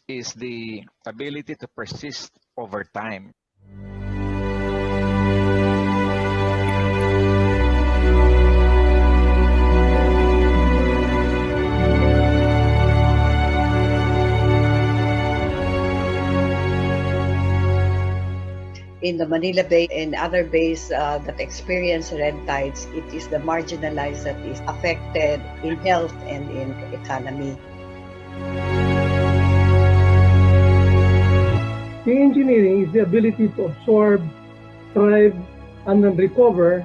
is the ability to persist over time. In the Manila Bay and other bays that experience red tides, it is the marginalized that is affected in health and in economy. The engineering is the ability to absorb, thrive, and then recover.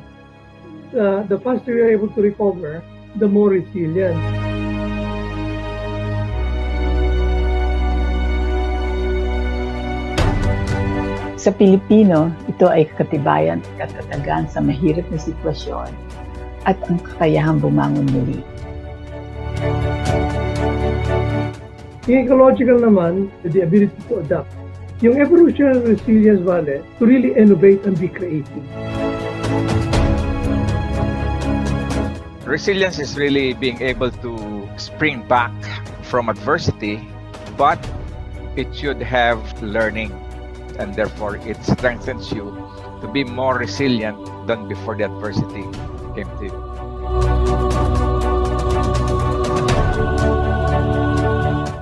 The faster you're able to recover, the more resilient. Sa Pilipino, ito ay katibayan at katatagan sa mahirap na sitwasyon at ang kakayahang bumangon muli. Yung ecological naman, the ability to adapt. Yung evolutionary resilience, Vale, to really innovate and be creative. Resilience is really being able to spring back from adversity, but it should have learning, and therefore it strengthens you to be more resilient than before the adversity came to you.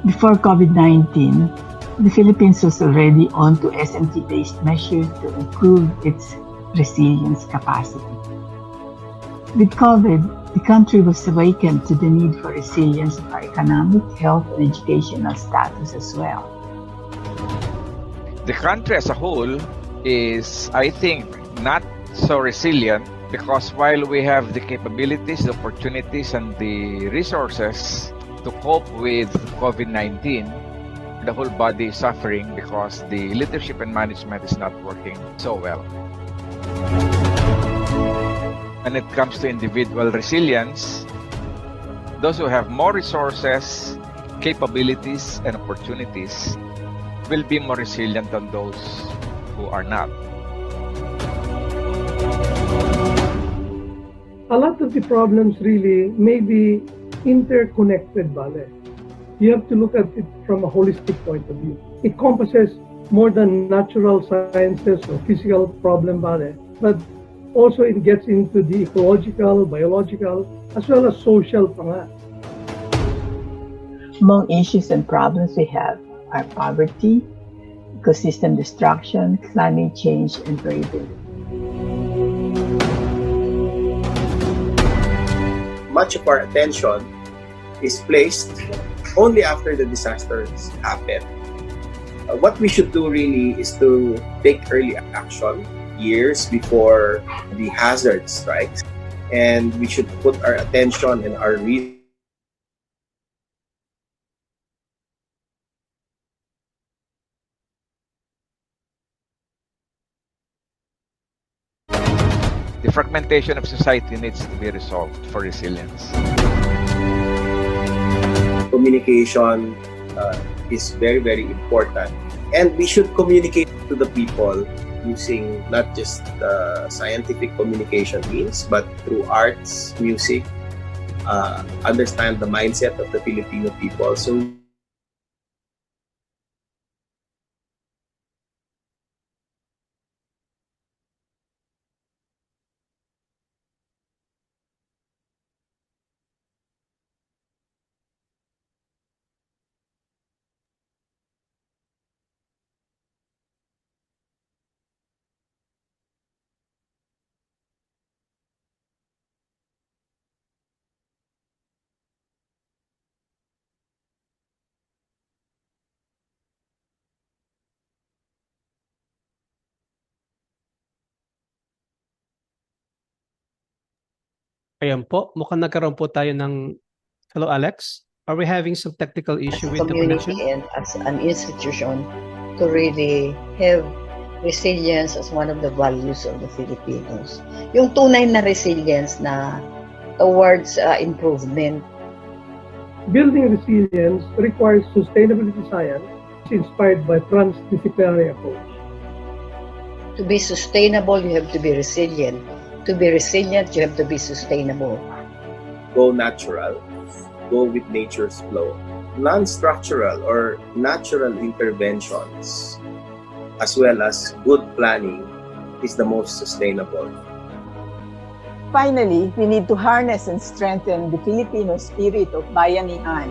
Before COVID-19, the Philippines was already on to SMT-based measures to improve its resilience capacity. With COVID, the country was awakened to the need for resilience of our economic, health, and educational status as well. The country as a whole is, I think, not so resilient because while we have the capabilities, the opportunities, and the resources to cope with COVID-19, the whole body is suffering because the leadership and management is not working so well. When it comes to individual resilience, those who have more resources, capabilities, and opportunities will be more resilient than those who are not. A lot of the problems really may be interconnected, Vale. You have to look at it from a holistic point of view. It encompasses more than natural sciences or physical problem, Vale, but also it gets into the ecological, biological, as well as social pa nga. Among issues and problems we have are poverty, ecosystem destruction, climate change, and variability. Much of our attention is placed only after the disasters happen. What we should do really is to take early action years before the hazard strikes, and we should put our attention and our The fragmentation of society needs to be resolved for resilience. communication is very, very important. And we should communicate to the people using not just scientific communication means, but through arts, music, understand the mindset of the Filipino people. So Ayan po, mukhang nagkaroon po tayo ng... Hello, Alex? Are we having some technical issue with the connection? And as an institution to really have resilience as one of the values of the Filipinos. Yung tunay na resilience na towards improvement. Building resilience requires sustainability science inspired by transdisciplinary approach. To be sustainable, you have to be resilient. To be resilient, you have to be sustainable. go natural, go with nature's flow. non-structural or natural interventions as well as good planning is the most sustainable. Finally, we need to harness and strengthen the Filipino spirit of bayanihan.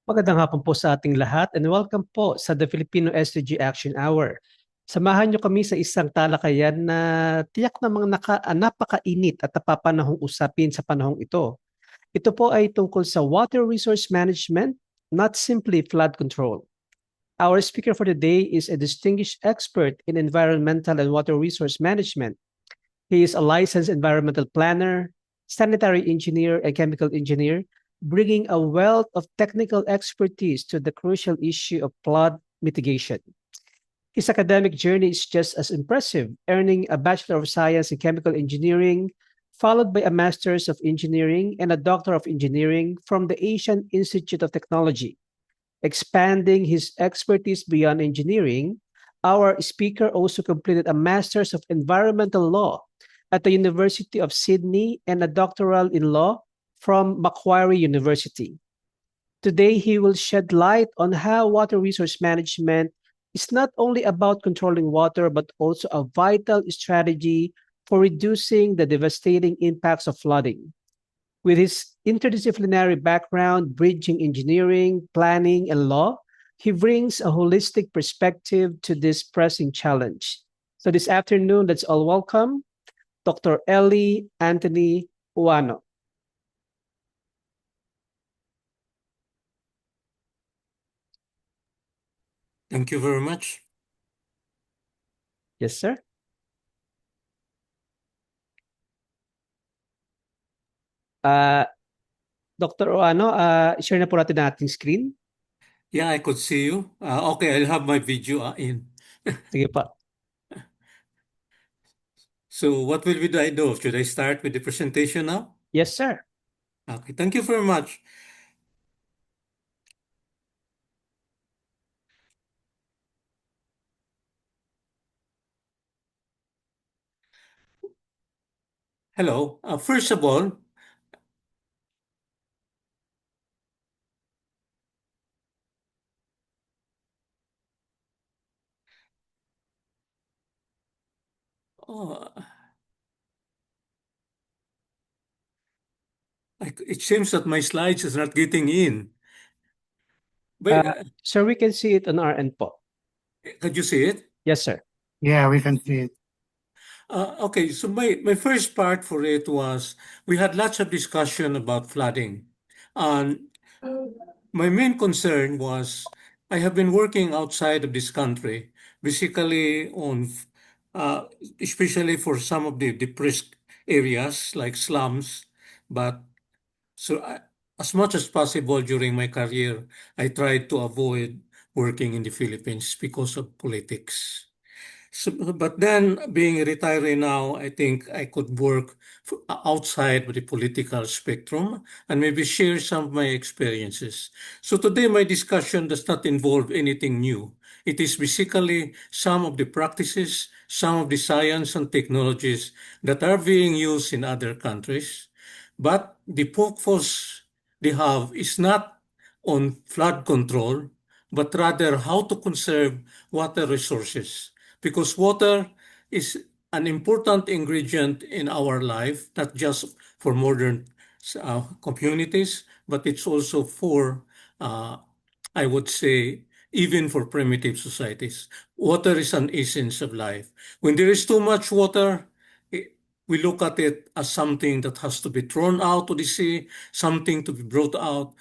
Magandang hapon po sa ating lahat and welcome po sa The Filipino SDG Action Hour. Samahan niyo kami sa isang talakayan na tiyak namang napakainit at napapanahong usapin sa panahong ito. Ito po ay tungkol sa water resource management, not simply flood control. Our speaker for the day is a distinguished expert in environmental and water resource management. He is a licensed environmental planner, sanitary engineer, and chemical engineer, bringing a wealth of technical expertise to the crucial issue of flood mitigation. His academic journey is just as impressive, earning a Bachelor of Science in Chemical Engineering, followed by a Master's of Engineering and a Doctor of Engineering from the Asian Institute of Technology. Expanding his expertise beyond engineering, our speaker also completed a Master's of Environmental Law at the University of Sydney and a doctoral in law from Macquarie University. Today, he will shed light on how water resource management is not only about controlling water, but also a vital strategy for reducing the devastating impacts of flooding. With his interdisciplinary background, bridging engineering, planning, and law, he brings a holistic perspective to this pressing challenge. So this afternoon, let's all welcome Dr. Ellie Anthony Uano. Thank you very much. Yes, sir. Dr. Uano, share na po natin ang ating screen. Yeah, I could see you. Okay, I'll have my video in. Sige pa. So what will I do? Should I start with the presentation now? Yes, sir. Okay, thank you very much. Hello. First of all, Uh, it seems that my slides is not getting in. But Sir, we can see it on our end po. can you see it? Yes, sir. Yeah, we can see it. Okay, so my first part for it was we had lots of discussion about flooding. And my main concern was I have been working outside of this country, basically on, uh, especially for some of the depressed areas like slums. But so as much as possible during my career, I tried to avoid working in the Philippines because of politics. So, but then, being a retiree now, I think I could work outside of the political spectrum and maybe share some of my experiences. So today, my discussion does not involve anything new. It is basically some of the practices, some of the science and technologies that are being used in other countries. But the focus they have is not on flood control, but rather how to conserve water resources, because water is an important ingredient in our life, not just for modern communities, but it's also for, uh, I would say, even for primitive societies. Water is an essence of life. When there is too much water, we look at it as something that has to be thrown out to the sea, something to be brought out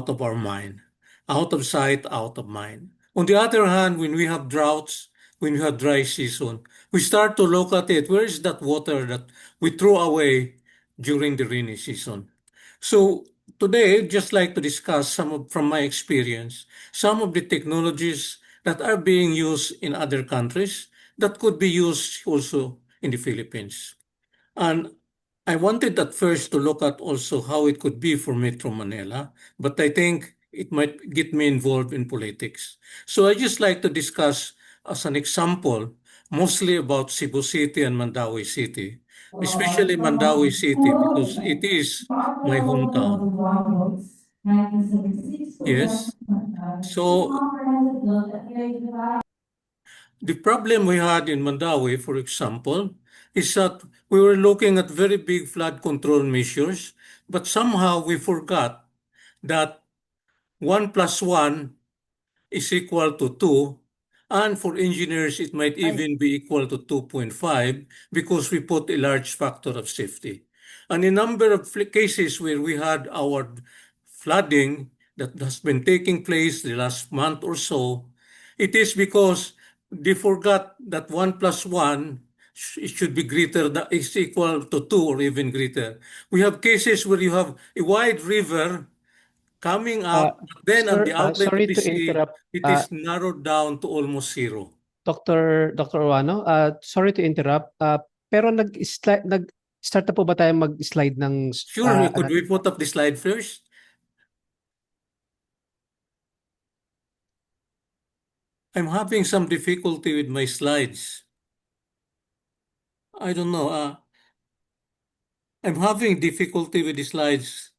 of our mind, out of sight, out of mind. On the other hand, when we have droughts, when we have dry season, we start to look at it. Where is that water that we throw away during the rainy season? So today, I'd just like to discuss from my experience, some of the technologies that are being used in other countries that could be used also in the Philippines. And I wanted at first to look at also how it could be for Metro Manila, but I think it might get me involved in politics. So I just like to discuss as an example, mostly about Cebu City and Mandawi City, especially Mandawi City because it is my hometown. Yes. So the problem we had in Mandawi, for example, is that we were looking at very big flood control measures, but somehow we forgot that 1 plus 1 is equal to 2, and for engineers, it might even be equal to 2.5 because we put a large factor of safety. And a number of cases where we had our flooding that has been taking place the last month or so, it is because they forgot that 1 plus 1 should be greater, that is equal to 2 or even greater. We have cases where you have a wide river coming up, but then at the Sir, outlet of sorry the to sea, interrupt. it is narrowed down to almost zero. Dr. Owano, sorry to interrupt. Pero nag-start na po ba tayo mag-slide ng Sure, could we put up the slide first? I'm having some difficulty with my slides. I don't know. I'm having difficulty with the slides.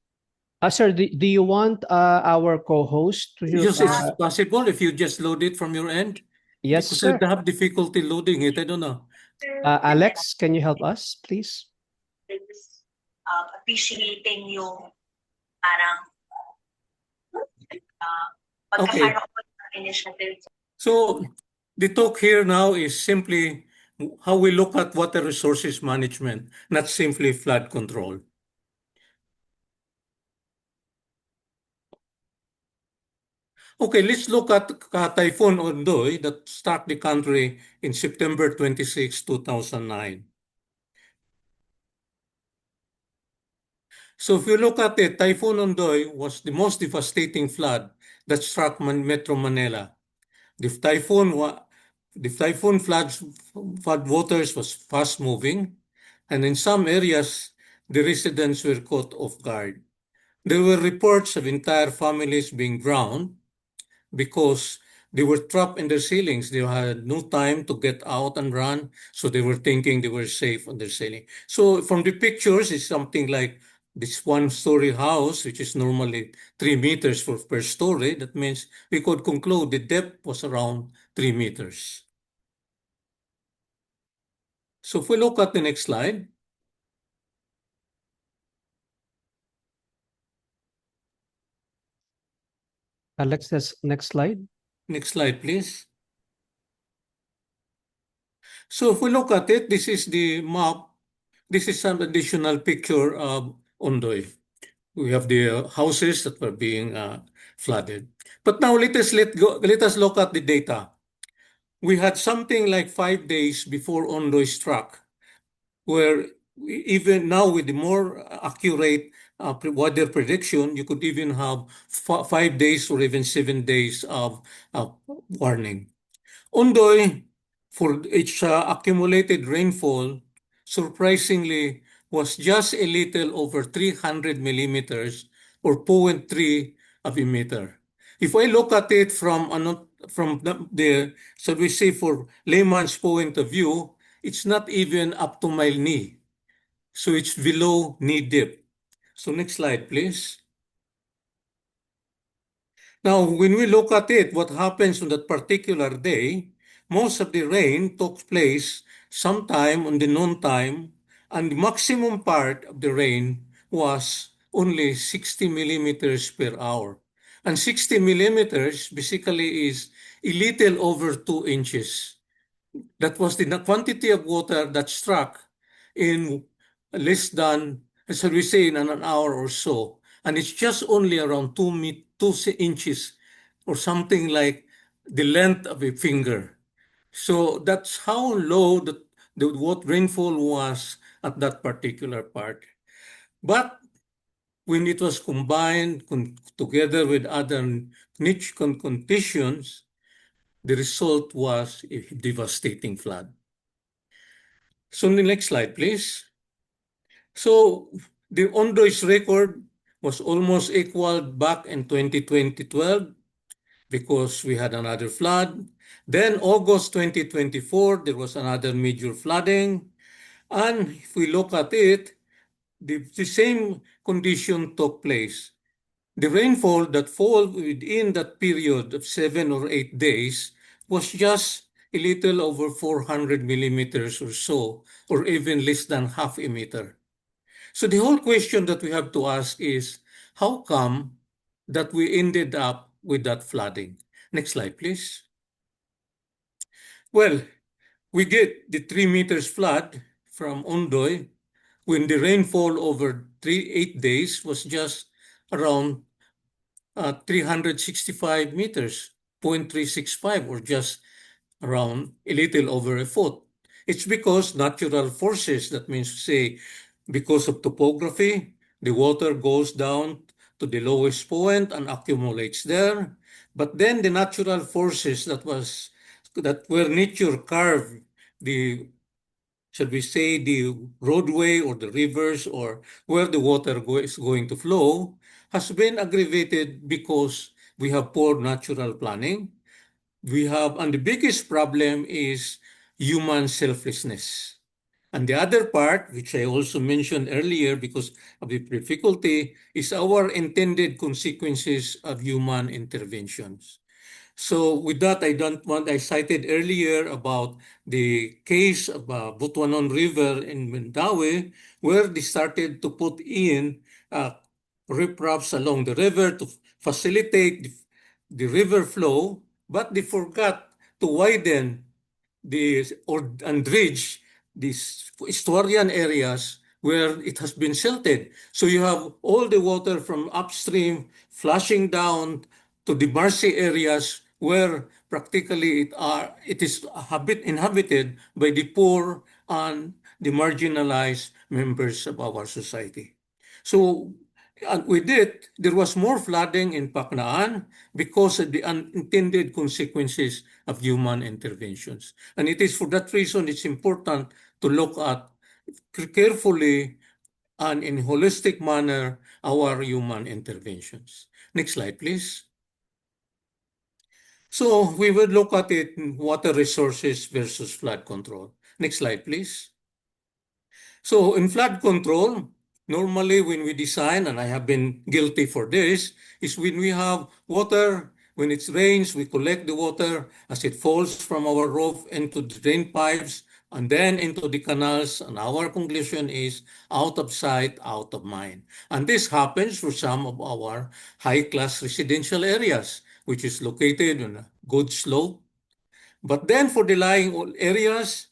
Sir, do you want our co-host to Yes, it's possible if you just load it from your end. Yes, Because sir. I have difficulty loading it. I don't know. Alex, can you help us, please? Appreciating yung parang Okay. initiative. So the talk here now is simply how we look at water resources management, not simply flood control. Okay, let's look at Typhoon Ondoy that struck the country in September 26, 2009. So if you look at it, Typhoon Ondoy was the most devastating flood that struck Metro Manila. The typhoon flood waters was fast moving, and in some areas, the residents were caught off guard. There were reports of entire families being drowned because they were trapped in their ceilings. They had no time to get out and run, so they were thinking they were safe on their ceiling. So from the pictures, it's something like this one-story house, which is normally 3 meters per story. That means we could conclude the depth was around 3 meters. So if we look at the next slide, Alex, next slide. next slide, please. So if we look at it, this is the map. This is some additional picture of Ondoy. We have the houses that were being flooded. But now let us look at the data. We had something like 5 days before Ondoy struck, where even now with the more accurate weather prediction, you could even have 5 days or even 7 days of warning. Ondoy, for its accumulated rainfall, surprisingly, was just a little over 300 millimeters or 0.3 of a meter. If I look at it from so we say for layman's point of view, it's not even up to my knee. So it's below knee dip. So next slide, please. Now, when we look at it, what happens on that particular day, most of the rain took place sometime on the noon time, and the maximum part of the rain was only 60 millimeters per hour. And 60 millimeters basically is a little over 2 inches. That was the quantity of water that struck in less than, as we say, in an hour or so. And it's just only around 2 inches or something like the length of a finger. So that's how low what rainfall was at that particular part. But when it was combined together with other niche conditions, the result was a devastating flood. So the next slide, please. So the Ondoy's record was almost equal back in 2012 because we had another flood. Then August 2024, there was another major flooding. And if we look at it, the same condition took place. The rainfall that fell within that period of 7 or 8 days was just a little over 400 millimeters or so, or even less than half a meter. So the whole question that we have to ask is, how come that we ended up with that flooding? Next slide, please. Well, we get the 3 meters flood from Ondoy when the rainfall over 8 days was just around 365 meters, 0.365, or just around a little over a foot. It's because natural forces, that means to say, because of topography, the water goes down to the lowest point and accumulates there. But then the natural forces that where nature carved the, should we say, the roadway or the rivers or where the water is going to flow, has been aggravated because we have poor natural planning. And the biggest problem is human selflessness. And the other part, which I also mentioned earlier because of the difficulty, is our intended consequences of human interventions. So with that, I cited earlier about the case of Butuanon River in Mandaue, where they started to put in riprapes along the river to facilitate the river flow, but they forgot to widen and dredge these estuarian areas where it has been silted. So you have all the water from upstream flushing down to the marshy areas where practically it is inhabited by the poor and the marginalized members of our society. So with it, there was more flooding in Pacnaan because of the unintended consequences of human interventions. And it is for that reason it's important to look at carefully and in a holistic manner our human interventions. Next slide, please. So we will look at it in water resources versus flood control. Next slide, please. So in flood control, normally when we design, and I have been guilty for this, is when we have water, when it rains, we collect the water as it falls from our roof into the drain pipes and then into the canals. And our conclusion is out of sight, out of mind. And this happens for some of our high-class residential areas, which is located on a good slope. But then for the lying areas,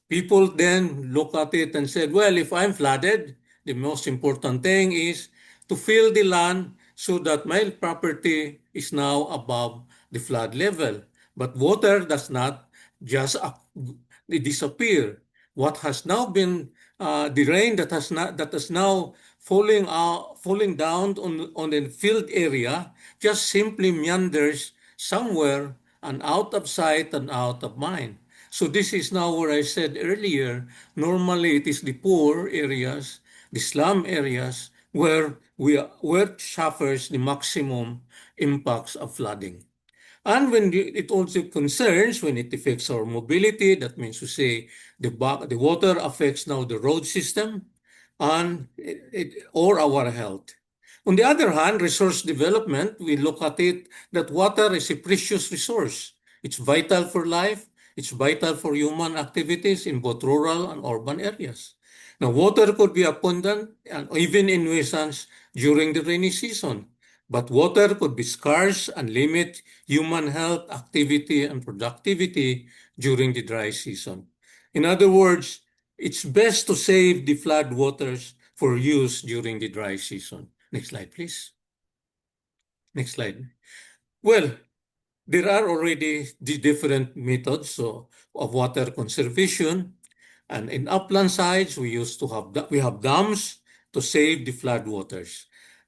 people then look at it and said, well, if I'm flooded, the most important thing is to fill the land so that my property is now above the flood level. But water does not just disappear. What has now been the rain that is now falling down on the field area just simply meanders somewhere and out of sight and out of mind. So this is now where I said earlier, normally it is the poor areas, the slum areas, where where suffers the maximum impacts of flooding. And when it also concerns when it affects our mobility, that means to say the water affects now the road system and or our health. On the other hand, resource development, we look at it that water is a precious resource. It's vital for life. It's vital for human activities in both rural and urban areas. Now, water could be abundant and even in nuisance during the rainy season, but water could be scarce and limit human health, activity, and productivity during the dry season. In other words, it's best to save the flood waters for use during the dry season. Next slide, please. Next slide. Well, there are already the different methods of water conservation. And in upland sites, we have dams to save the flood waters.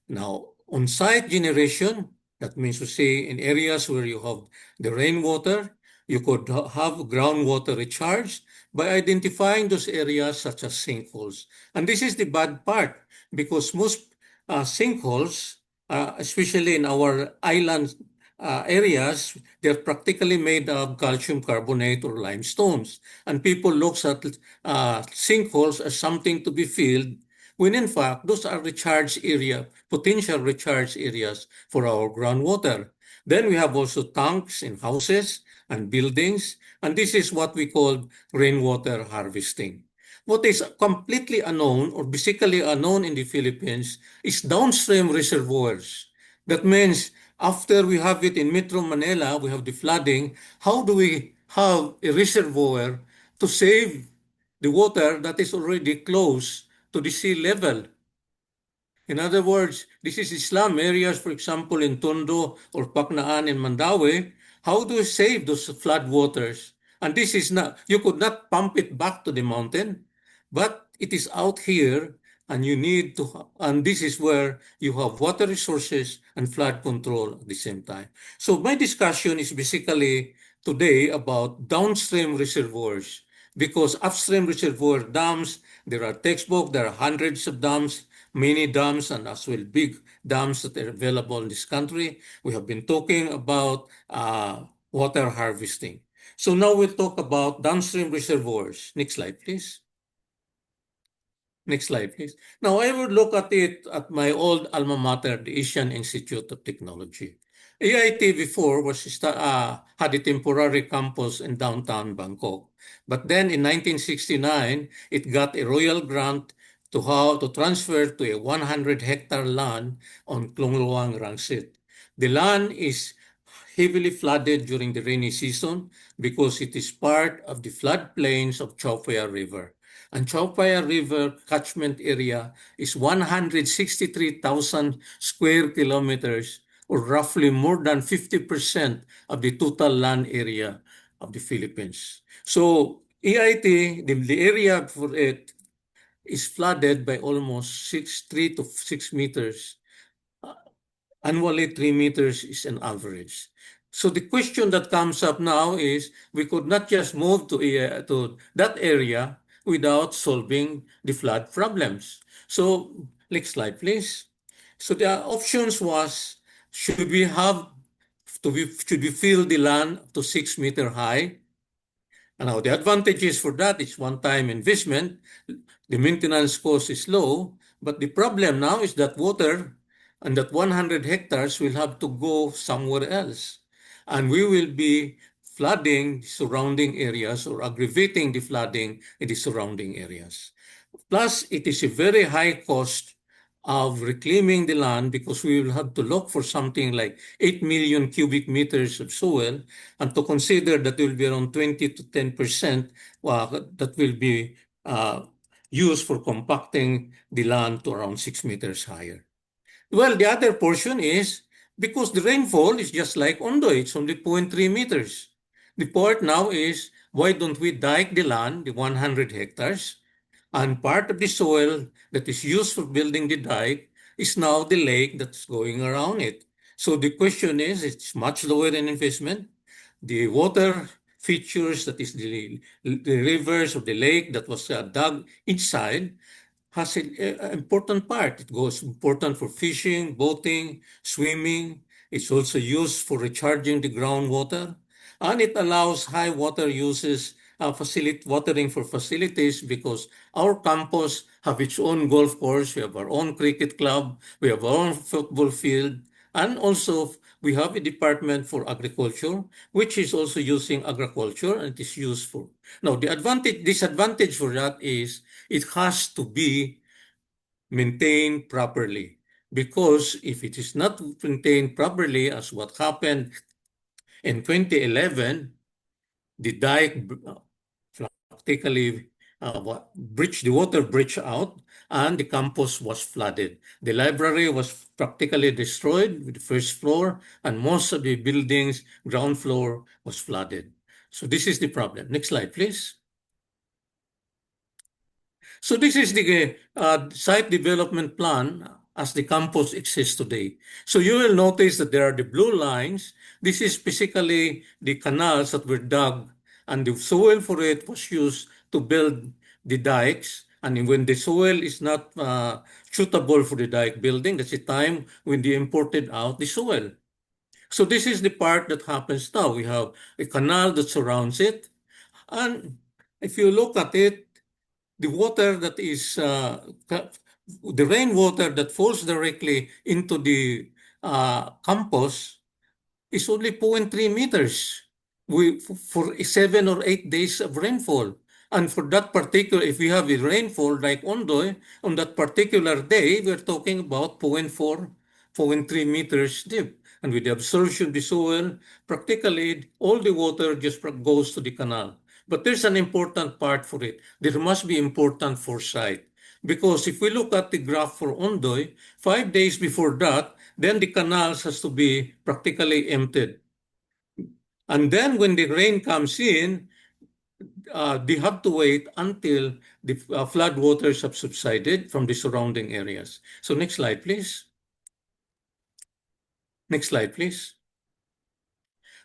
Now, on-site generation, that means to say in areas where you have the rainwater, you could have groundwater recharge by identifying those areas such as sinkholes. And this is the bad part because most sinkholes, especially in our island areas, they're practically made of calcium carbonate or limestones. And people look at sinkholes as something to be filled, when in fact, those are potential recharge areas for our groundwater. Then we have also tanks in houses and buildings, and this is what we call rainwater harvesting. What is completely unknown or basically unknown in the Philippines is downstream reservoirs. That means after we have it in Metro Manila, we have the flooding, how do we have a reservoir to save the water that is already close to the sea level? In other words, this is slum areas, for example, in Tondo or Pacnaan in Mandaue. How do we save those flood waters? And this is not, you could not pump it back to the mountain, but it is out here and you need to, and this is where you have water resources and flood control at the same time. So my discussion is basically today about downstream reservoirs because upstream reservoir dams, there are textbooks, there are hundreds of dams, many dams and as well big dams that are available in this country. We have been talking about water harvesting. So now we'll talk about downstream reservoirs. Next slide, please. Next slide, please. Now I would look at it at my old alma mater, the Asian Institute of Technology. AIT before had a temporary campus in downtown Bangkok. But then in 1969, it got a royal grant to transfer to a 100-hectare land on Klong Luang Rangsit. The land is heavily flooded during the rainy season because it is part of the floodplains of Chao Phraya River. And Chao Phraya River catchment area is 163,000 square kilometers, or roughly more than 50% of the total land area of the Philippines. So EIT, the area for it is flooded by almost 3 to 6 meters. Annually, 3 meters is an average. So the question that comes up now is we could not just move to that area without solving the flood problems. So next slide, please. So the options was, should we fill the land to 6 meter high? And now the advantages for that is one-time investment. The maintenance cost is low, but the problem now is that water and that 100 hectares will have to go somewhere else. And we will be flooding surrounding areas or aggravating the flooding in the surrounding areas. Plus, it is a very high cost of reclaiming the land because we will have to look for something like 8 million cubic meters of soil, and to consider that there will be around 20 to 10% that will be used for compacting the land to around 6 meters higher. Well, the other portion is because the rainfall is just like Ondo, it's only 0.3 meters. The part now is why don't we dike the land, the 100 hectares, and part of the soil that is used for building the dike is now the lake that's going around it. So the question is, it's much lower in investment. The water features, that is the rivers or the lake that was dug inside, has an important part. It goes important for fishing, boating, swimming. It's also used for recharging the groundwater, and it allows high water uses, watering for facilities, because our campus have its own golf course, we have our own cricket club, we have our own football field, and also we have a department for agriculture, which is also using agriculture and it is useful. Now, the disadvantage for that is it has to be maintained properly, because if it is not maintained properly, as what happened in 2011, the dike practically the water breached out and the campus was flooded. The library was practically destroyed with the first floor, and most of the buildings, ground floor, was flooded. So this is the problem. Next slide, please. So this is the site development plan as the campus exists today. So you will notice that there are the blue lines. This is basically the canals that were dug, and the soil for it was used to build the dikes. And when the soil is not suitable for the dike building, that's the time when they imported out the soil. So this is the part that happens now. We have a canal that surrounds it. And if you look at it, the water that is, the rainwater that falls directly into the campus is only 0.3 meters for 7 or 8 days of rainfall. And for that particular, if we have a rainfall like Ondoy, on that particular day, we're talking about 0.4, 0.3 meters deep. And with the absorption of the soil, practically all the water just goes to the canal. But there's an important part for it. There must be important foresight. Because if we look at the graph for Ondoy, 5 days before that, then the canals has to be practically emptied. And then when the rain comes in, they have to wait until the flood waters have subsided from the surrounding areas. So next slide, please. Next slide, please.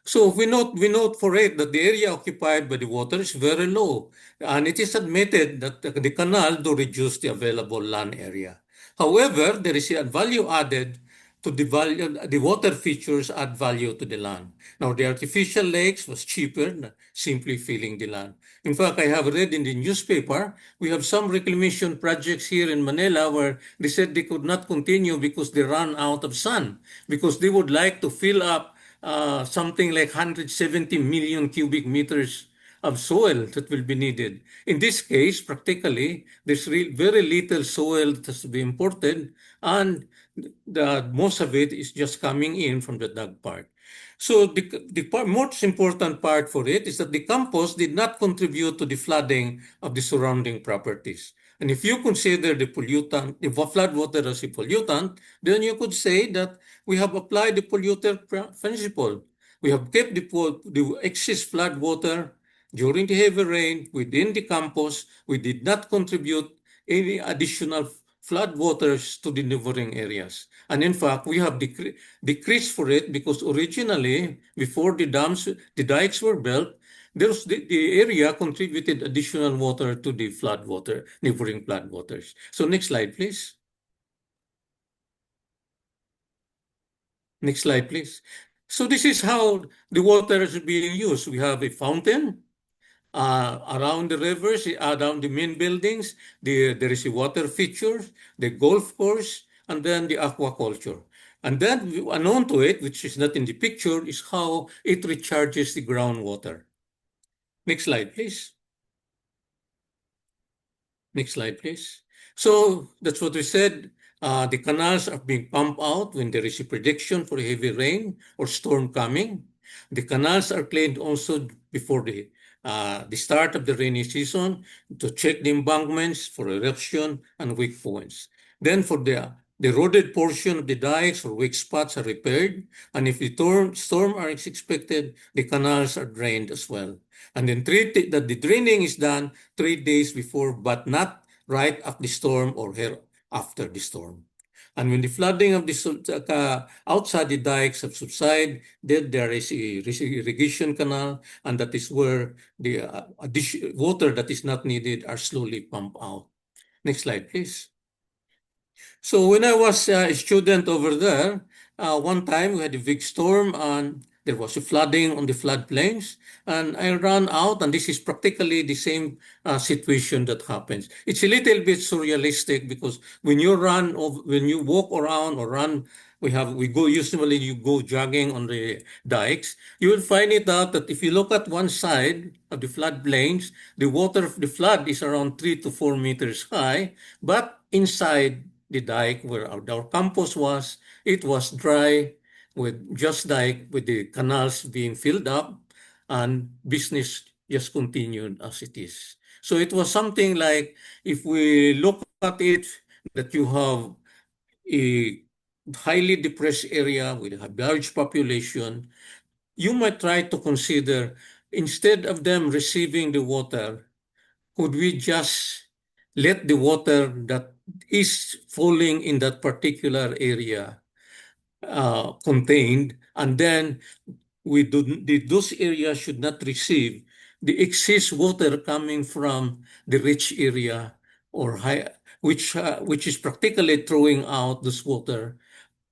So we note for it that the area occupied by the water is very low, and it is admitted that the canal do reduce the available land area. However, there is a value added to the water features add value to the land. Now, the artificial lakes was cheaper than simply filling the land. In fact, I have read in the newspaper, we have some reclamation projects here in Manila where they said they could not continue because they ran out of sun, because they would like to fill up something like 170 million cubic meters of soil that will be needed. In this case, practically, there's very little soil that has to be imported, and most of it is just coming in from the dug part. So the most important part for it is that the campus did not contribute to the flooding of the surrounding properties. And if you consider the pollutant, the flood water as a pollutant, then you could say that we have applied the polluter principle. We have kept the excess flood water during the heavy rain within the campus. We did not contribute any additional flood waters to the neighboring areas. And in fact, we have decreased for it because originally, before the dikes were built, the area contributed additional water to the flood water, neighboring flood waters. So next slide, please. Next slide, please. So this is how the water is being used. We have a fountain around the rivers, around the main buildings. There is a water feature, the golf course, and then the aquaculture. And then unknown to it, which is not in the picture, is how it recharges the groundwater. Next slide, please. Next slide, please. So that's what we said. The canals are being pumped out when there is a prediction for heavy rain or storm coming. The canals are cleaned also before the start of the rainy season to check the embankments for erosion and weak points. Then for the eroded portion of the dikes or weak spots are repaired. And if the storm is expected, the canals are drained as well. And then the draining is done 3 days before, but not right after the storm or after the storm. And when the flooding of the outside the dikes have subsided, then there is a irrigation canal, and that is where the water that is not needed are slowly pumped out. Next slide, please. So when I was a student over there, one time we had a big storm and there was a flooding on the floodplains, and I ran out, and this is practically the same situation that happens. It's a little bit surrealistic because when you when you walk around or run, usually you go jogging on the dikes, you will find it out that if you look at one side of the floodplains, the water of the flood is around 3 to 4 meters high, but inside the dike where our campus was, it was dry with just dike with the canals being filled up, and business just continued as it is. So it was something like, if we look at it, that you have a highly depressed area with a large population, you might try to consider, instead of them receiving the water, could we just let the water that is falling in that particular area contained, and then those areas should not receive the excess water coming from the rich area or high, which is practically throwing out this water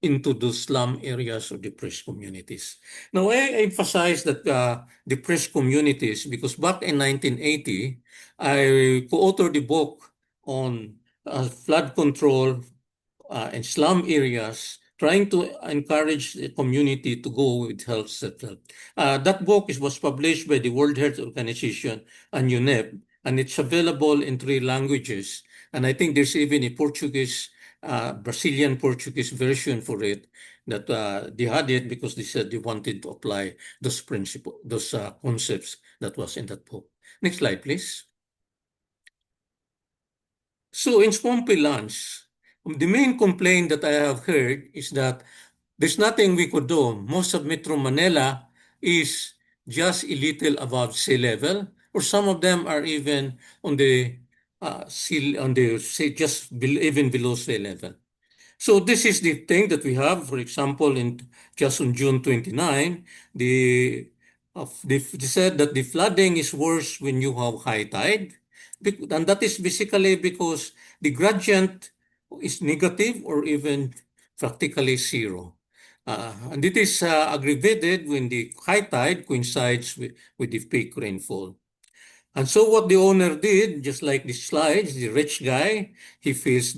into the slum areas or depressed communities. Now, I emphasize that depressed communities because back in 1980, I co-authored a book on flood control in slum areas, trying to encourage the community to go with health setup. That book was published by the World Health Organization and UNEP, and it's available in 3 languages. And I think there's even a Brazilian Portuguese version for it that they had it because they said they wanted to apply those principles, those concepts that was in that book. Next slide, please. So in swampy lands, the main complaint that I have heard is that there's nothing we could do. Most of Metro Manila is just a little above sea level, or some of them are even on the even below sea level. So this is the thing that we have. For example, just on June 29, they said that the flooding is worse when you have high tide, and that is basically because the gradient is negative or even practically zero. And it is aggravated when the high tide coincides with the peak rainfall. And so what the owner did, just like the slides, the rich guy, he fills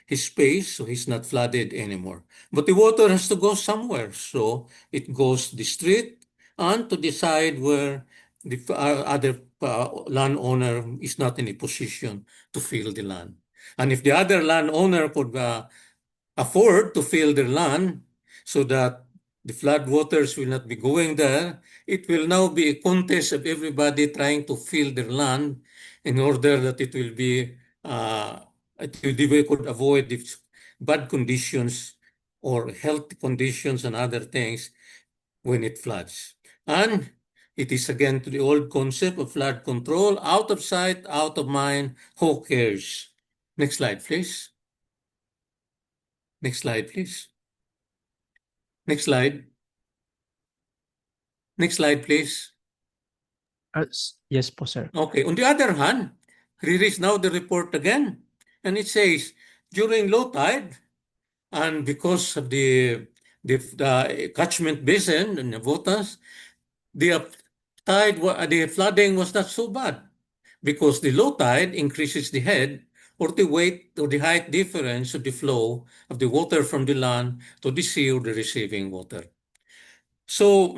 his space so he's not flooded anymore. But the water has to go somewhere. So it goes the street and to the side where the other landowner is not in a position to fill the land. And if the other landowner could afford to fill their land so that the flood waters will not be going there, it will now be a contest of everybody trying to fill their land in order that we could avoid the bad conditions or health conditions and other things when it floods. And it is again to the old concept of flood control, out of sight, out of mind, who cares? Next slide, please. Next slide, please. Next slide. Next slide, please. Yes po, sir. Okay. On the other hand, here is now the report again. And it says, during low tide, and because of the catchment basin and the Navotas, the flooding was not so bad because the low tide increases the head or the weight or the height difference of the flow of the water from the land to the sea or the receiving water. So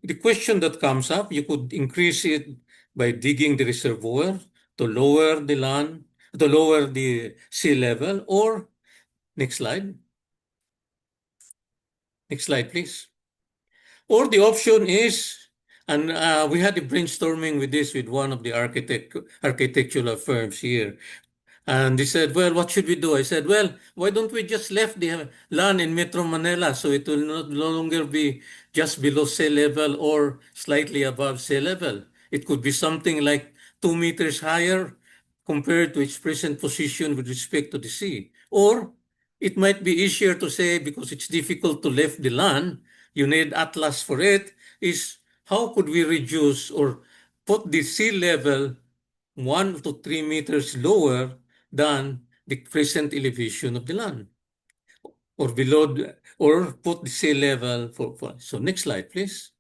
the question that comes up, you could increase it by digging the reservoir to lower the land, to lower the sea level, or next slide. Next slide, please. Or the option is, and we had a brainstorming with this with one of the architectural firms here. And they said, well, what should we do? I said, well, why don't we just left the land in Metro Manila so it will no longer be just below sea level or slightly above sea level. It could be something like 2 meters higher compared to its present position with respect to the sea. Or it might be easier to say, because it's difficult to lift the land, you need atlas for it, is how could we reduce or put the sea level 1 to 3 meters lower than the present elevation of the land, or below, or put the sea level for. So next slide, please.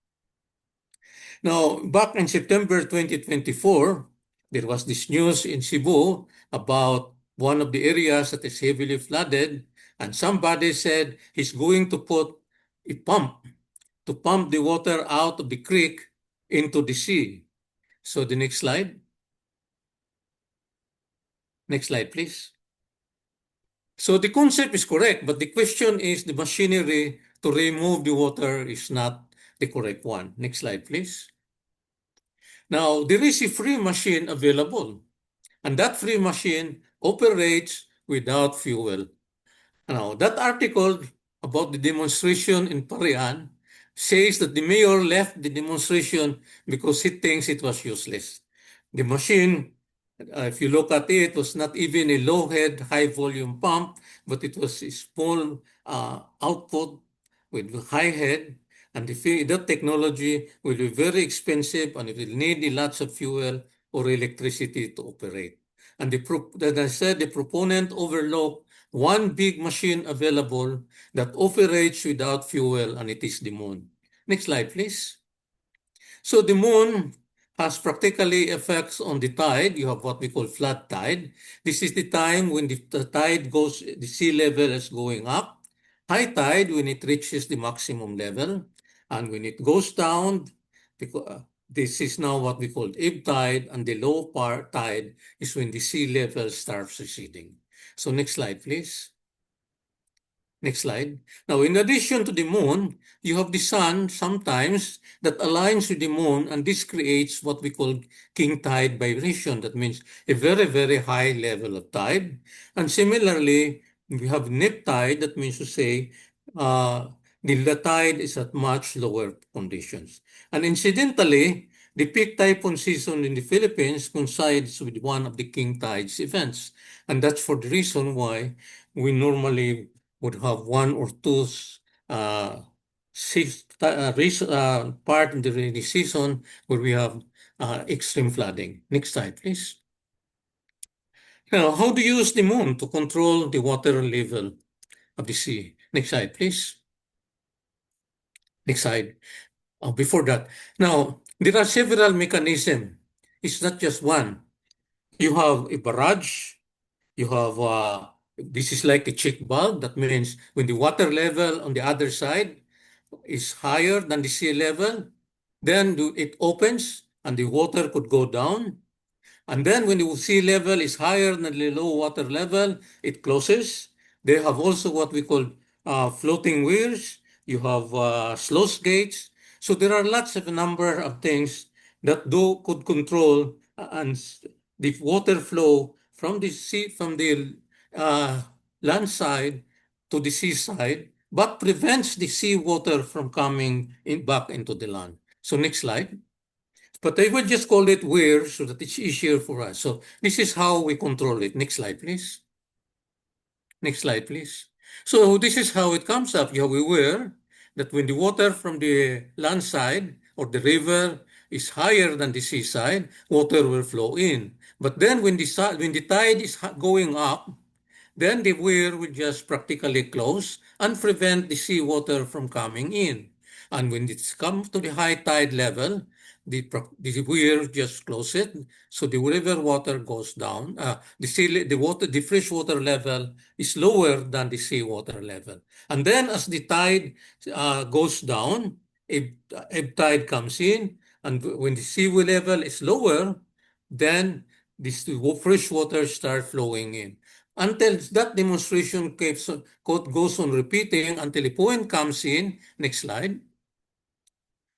Now, back in September 2024, there was this news in Cebu about one of the areas that is heavily flooded, and somebody said he's going to put a pump to pump the water out of the creek into the sea. So the next slide. Next slide, please. So the concept is correct, but the question is the machinery to remove the water is not the correct one. Next slide, please. Now, there is a free machine available, and that free machine operates without fuel. Now, that article about the demonstration in Parian says that the mayor left the demonstration because he thinks it was useless. The machine, if you look at it, was not even a low-head, high-volume pump, but it was a small output with high head, and that technology will be very expensive and it will need lots of fuel or electricity to operate. And as I said, the proponent overlooked one big machine available that operates without fuel, and it is the moon. Next slide, please. So the moon has practically effects on the tide. You have what we call flood tide. This is the time when the tide goes, the sea level is going up. High tide when it reaches the maximum level. And when it goes down, this is now what we call ebb tide, and the low tide is when the sea level starts receding. So next slide, please. Next slide. Now, in addition to the moon, you have the sun sometimes that aligns with the moon, and this creates what we call king tide vibration. That means a very, very high level of tide. And similarly, we have neap tide. That means to say the tide is at much lower conditions. And incidentally, the peak typhoon season in the Philippines coincides with one of the king tides events. And that's for the reason why we normally would have one or two part in the rainy season where we have extreme flooding. Next slide, please. Now, how do you use the moon to control the water level of the sea? Next slide, please. Next slide. Before that, now, there are several mechanisms. It's not just one. You have a barrage. You have, this is like a check valve. That means when the water level on the other side is higher than the sea level, then it opens and the water could go down. And then when the sea level is higher than the low water level, it closes. They have also what we call floating weirs. You have sluice gates. So there are lots of number of things that could control and the water flow from the sea, from the land side to the seaside, but prevents the seawater from coming back into the land. So next slide. But I will just call it weir so that it's easier for us. So this is how we control it. Next slide, please. Next slide, please. So this is how it comes up. You have a weir that when the water from the land side or the river is higher than the seaside, water will flow in. But then when the tide is going up, then the weir will just practically close and prevent the seawater from coming in. And when it's come to the high tide level, the weir just close it, so the river water goes down. The fresh water level is lower than the seawater level. And then as the tide goes down, ebb tide comes in, and when the sea level is lower, then this fresh water start flowing in. Until that demonstration goes on repeating until a point comes in, next slide,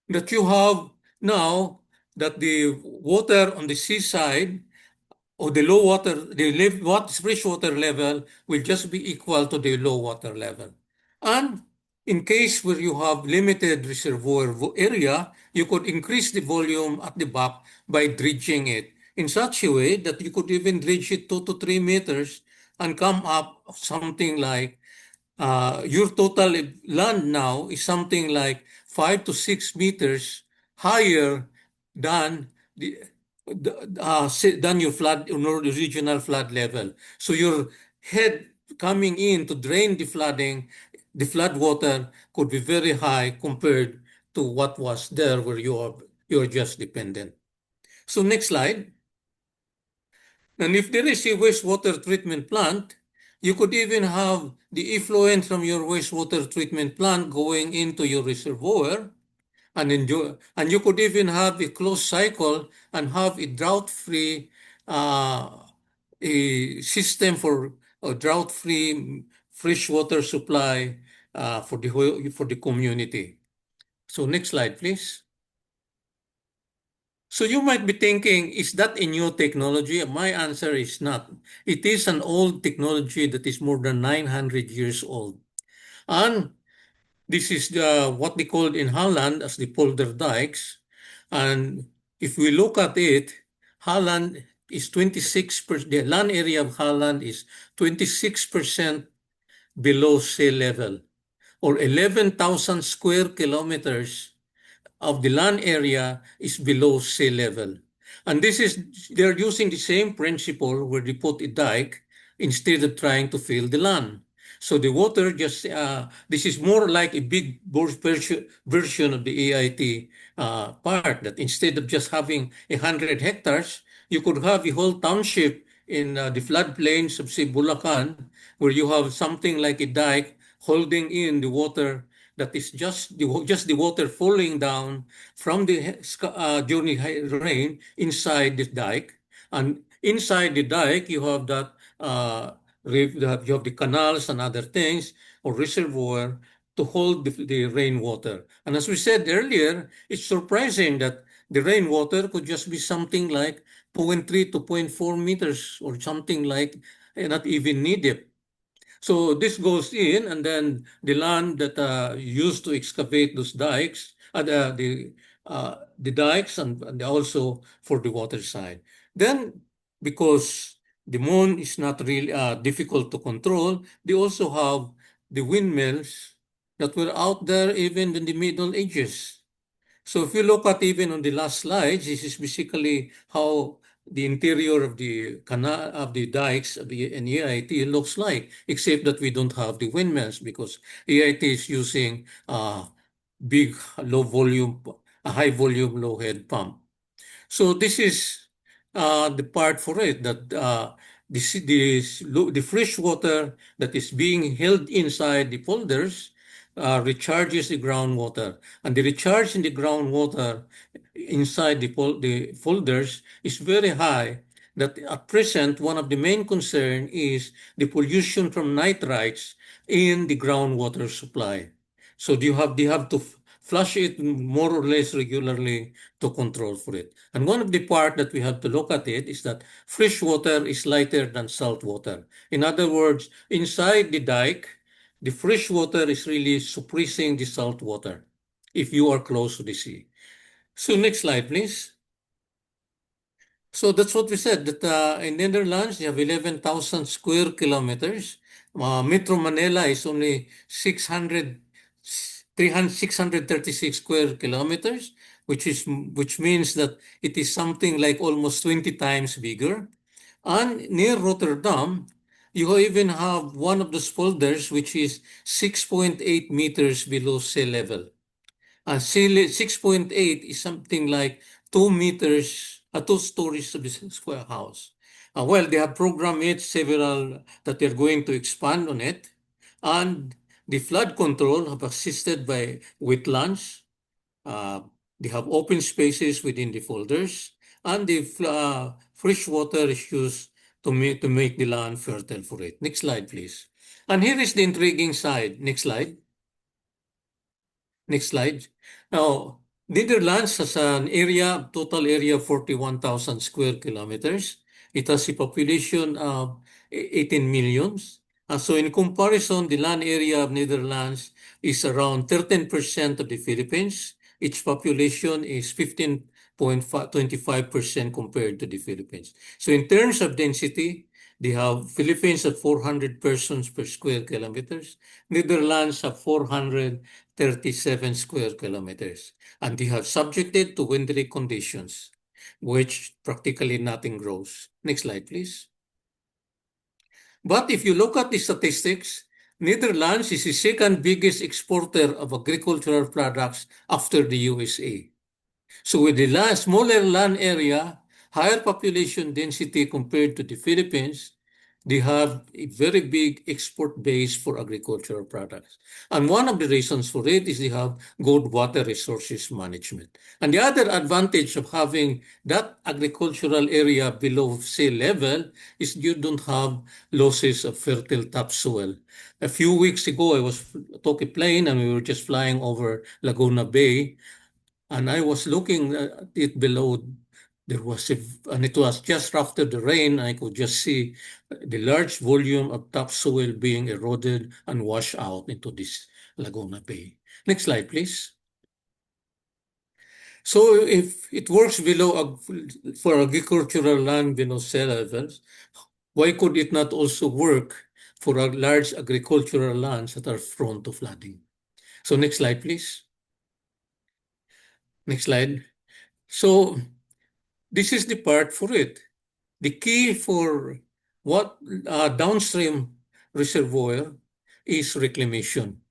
that you have now that the water on the seaside or the low water, fresh water level will just be equal to the low water level. And in case where you have limited reservoir area, you could increase the volume at the back by dredging it in such a way that you could even dredge it 2 to 3 meters and come up something like your total land now is something like 5 to 6 meters higher than than your flood or regional flood level. So your head coming in to drain the flood water could be very high compared to what was there where you're just dependent. So next slide. And if there is a wastewater treatment plant, you could even have the effluent from your wastewater treatment plant going into your reservoir, and you could even have a closed cycle and have a drought-free a system for a drought-free freshwater supply for the community. So next slide, please. So you might be thinking, is that a new technology? My answer is not. It is an old technology that is more than 900 years old. And this is what they call in Holland as the polder dikes. And if we look at it, Holland is 26%, the land area of Holland is 26% below sea level, or 11,000 square kilometers of the land area is below sea level. And they're using the same principle where they put a dike instead of trying to fill the land. So the water this is more like a big version of the AIT part, that instead of just having 100 hectares, you could have a whole township in the floodplains of say Bulacan, where you have something like a dike holding in the water that is just the water falling down from during rain inside the dike, and inside the dike you have that you have the canals and other things or reservoir to hold the rainwater. And as we said earlier, it's surprising that the rainwater could just be something like 0.3 to 0.4 meters or something like, not even needed. So this goes in, and then the land that used to excavate those dikes, the dikes, and also for the water side. Then, because the moon is not really difficult to control, they also have the windmills that were out there even in the Middle Ages. So if you look at even on the last slides, this is basically how the interior of the canal of the dikes of the AIT looks like, except that we don't have the windmills because AIT is using big low volume, a high volume low head pump. So this is the part for it, that the fresh water that is being held inside the polders recharges the groundwater, and the recharge in the groundwater inside the folders is very high. That at present, one of the main concern is the pollution from nitrites in the groundwater supply. So they have to flush it more or less regularly to control for it. And one of the part that we have to look at it is that fresh water is lighter than salt water. In other words, inside the dike, the fresh water is really suppressing the salt water if you are close to the sea. So next slide, please. So that's what we said, that in Netherlands, you have 11,000 square kilometers. Metro Manila is only 636 square kilometers, which means that it is something like almost 20 times bigger. And near Rotterdam, you even have one of those polders which is 6.8 meters below sea level. Sea 6.8 is something like 2 meters, 2 stories of a square house. Well, they have programmed it several that they're going to expand on it, and the flood control have assisted by wetlands. Uh, they have open spaces within the folders, and the fresh water is used to make the land fertile for it. Next slide, please. And here is the intriguing side. Next slide. Next slide. Now, Netherlands has an area, total area of 41,000 square kilometers. It has a population of 18 millions. So in comparison, the land area of Netherlands is around 13% of the Philippines. Its population is 15.25% compared to the Philippines. So in terms of density, they have Philippines at 400 persons per square kilometers. Netherlands have 437 square kilometers, and they have subjected to wintry conditions, which practically nothing grows. Next slide, please. But if you look at the statistics, Netherlands is the second biggest exporter of agricultural products after the USA. So with the smaller land area, higher population density compared to the Philippines, they have a very big export base for agricultural products. And one of the reasons for it is they have good water resources management. And the other advantage of having that agricultural area below sea level is you don't have losses of fertile topsoil. A few weeks ago, I took a plane and we were just flying over Laguna Bay, and I was looking at it below. And it was just after the rain. I could just see the large volume of topsoil being eroded and washed out into this Laguna Bay. Next slide, please. So if it works for agricultural land below sea levels, why could it not also work for large agricultural lands that are prone to flooding? So next slide, please. Next slide. So this is the part for it. The key for what downstream reservoir is reclamation.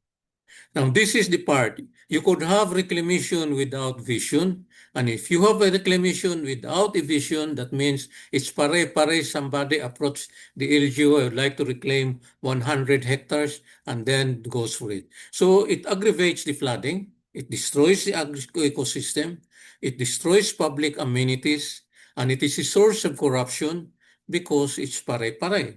Now, this is the part. You could have reclamation without vision. And if you have a reclamation without a vision, that means it's pare-pare. Somebody approached the LGU, I would like to reclaim 100 hectares, and then goes for it. So it aggravates the flooding. It destroys the ecosystem. It destroys public amenities. And it is a source of corruption because it's pare-pare.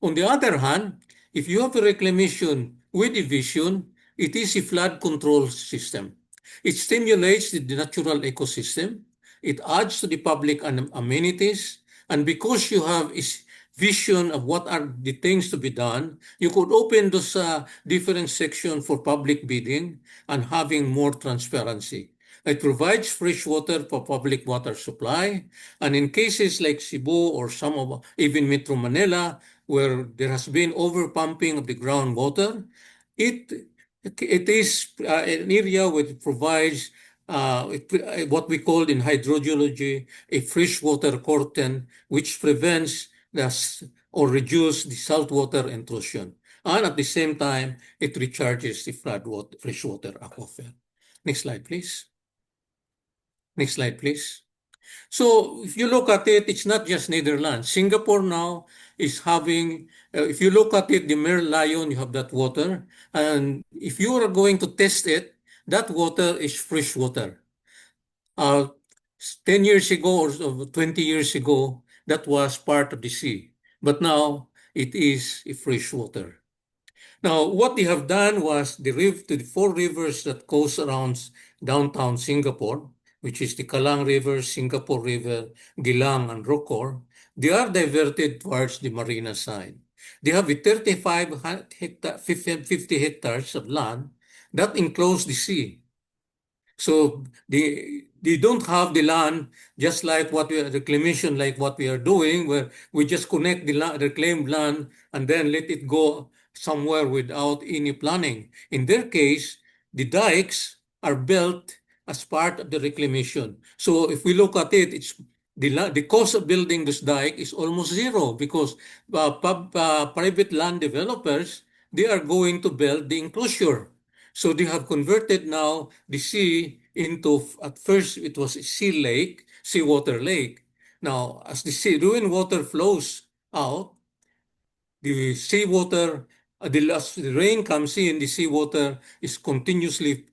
On the other hand, if you have a reclamation with a vision, it is a flood control system. It stimulates the natural ecosystem. It adds to the public amenities. And because you have a vision of what are the things to be done, you could open those different sections for public bidding and having more transparency. It provides fresh water for public water supply. And in cases like Cebu or some of even Metro Manila, where there has been overpumping of the groundwater, it is an area which provides what we call in hydrogeology a freshwater curtain, which prevents or reduce the saltwater intrusion. And at the same time, it recharges the freshwater aquifer. Next slide, please. Next slide, please. So if you look at it, it's not just Netherlands. Singapore now is having, if you look at it, the Merlion, you have that water. And if you are going to test it, that water is fresh water. 10 years ago or 20 years ago, that was part of the sea. But now it is a fresh water. Now, what they have done was the 4 rivers that goes around downtown Singapore, which is the Kalang River, Singapore River, Gilang, and Rokor, they are diverted towards the marina side. They have 50 hectares of land that enclose the sea. So they don't have the land just like reclamation, like what we are doing, where we just connect the reclaimed land and then let it go somewhere without any planning. In their case, the dikes are built as part of the reclamation. So if we look at it, it's the cost of building this dike is almost zero because private land developers, they are going to build the enclosure. So they have converted now the sea into, at first it was a sea lake, seawater lake. Now, as the rainwater flows out, the seawater, as the rain comes in, the seawater is continuously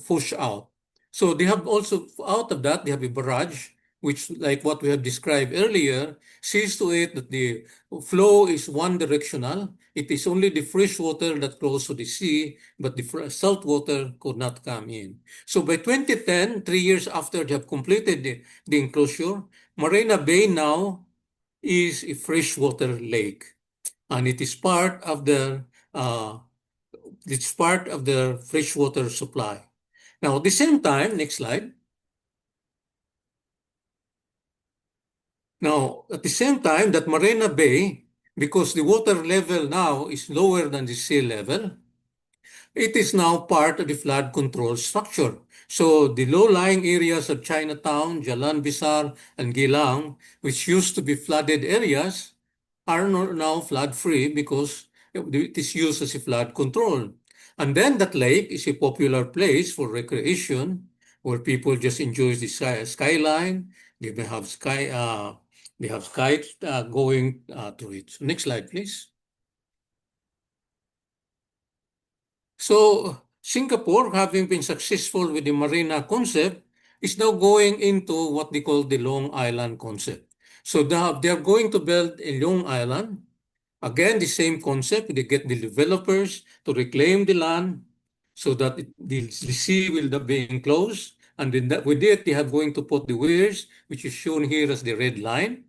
pushed out. So they have also, out of that, they have a barrage, which, like what we have described earlier, sees to it that the flow is one directional. It is only the fresh water that flows to the sea, but the salt water could not come in. So by 2010, 3 years after they have completed the enclosure, Marina Bay now is a freshwater lake, and it is part of the freshwater supply. Now, at the same time, next slide. Now, at the same time that Marina Bay, because the water level now is lower than the sea level, it is now part of the flood control structure. So the low-lying areas of Chinatown, Jalan Besar, and Gilang, which used to be flooded areas, are now flood-free because it is used as a flood control. And then that lake is a popular place for recreation, where people just enjoy the skyline. They may have kites going to it. So next slide, please. So Singapore, having been successful with the marina concept, is now going into what they call the Long Island concept. So they are going to build a Long Island. Again, the same concept. They get the developers to reclaim the land so that the sea will not be enclosed. And then with it, they are going to put the weirs, which is shown here as the red line.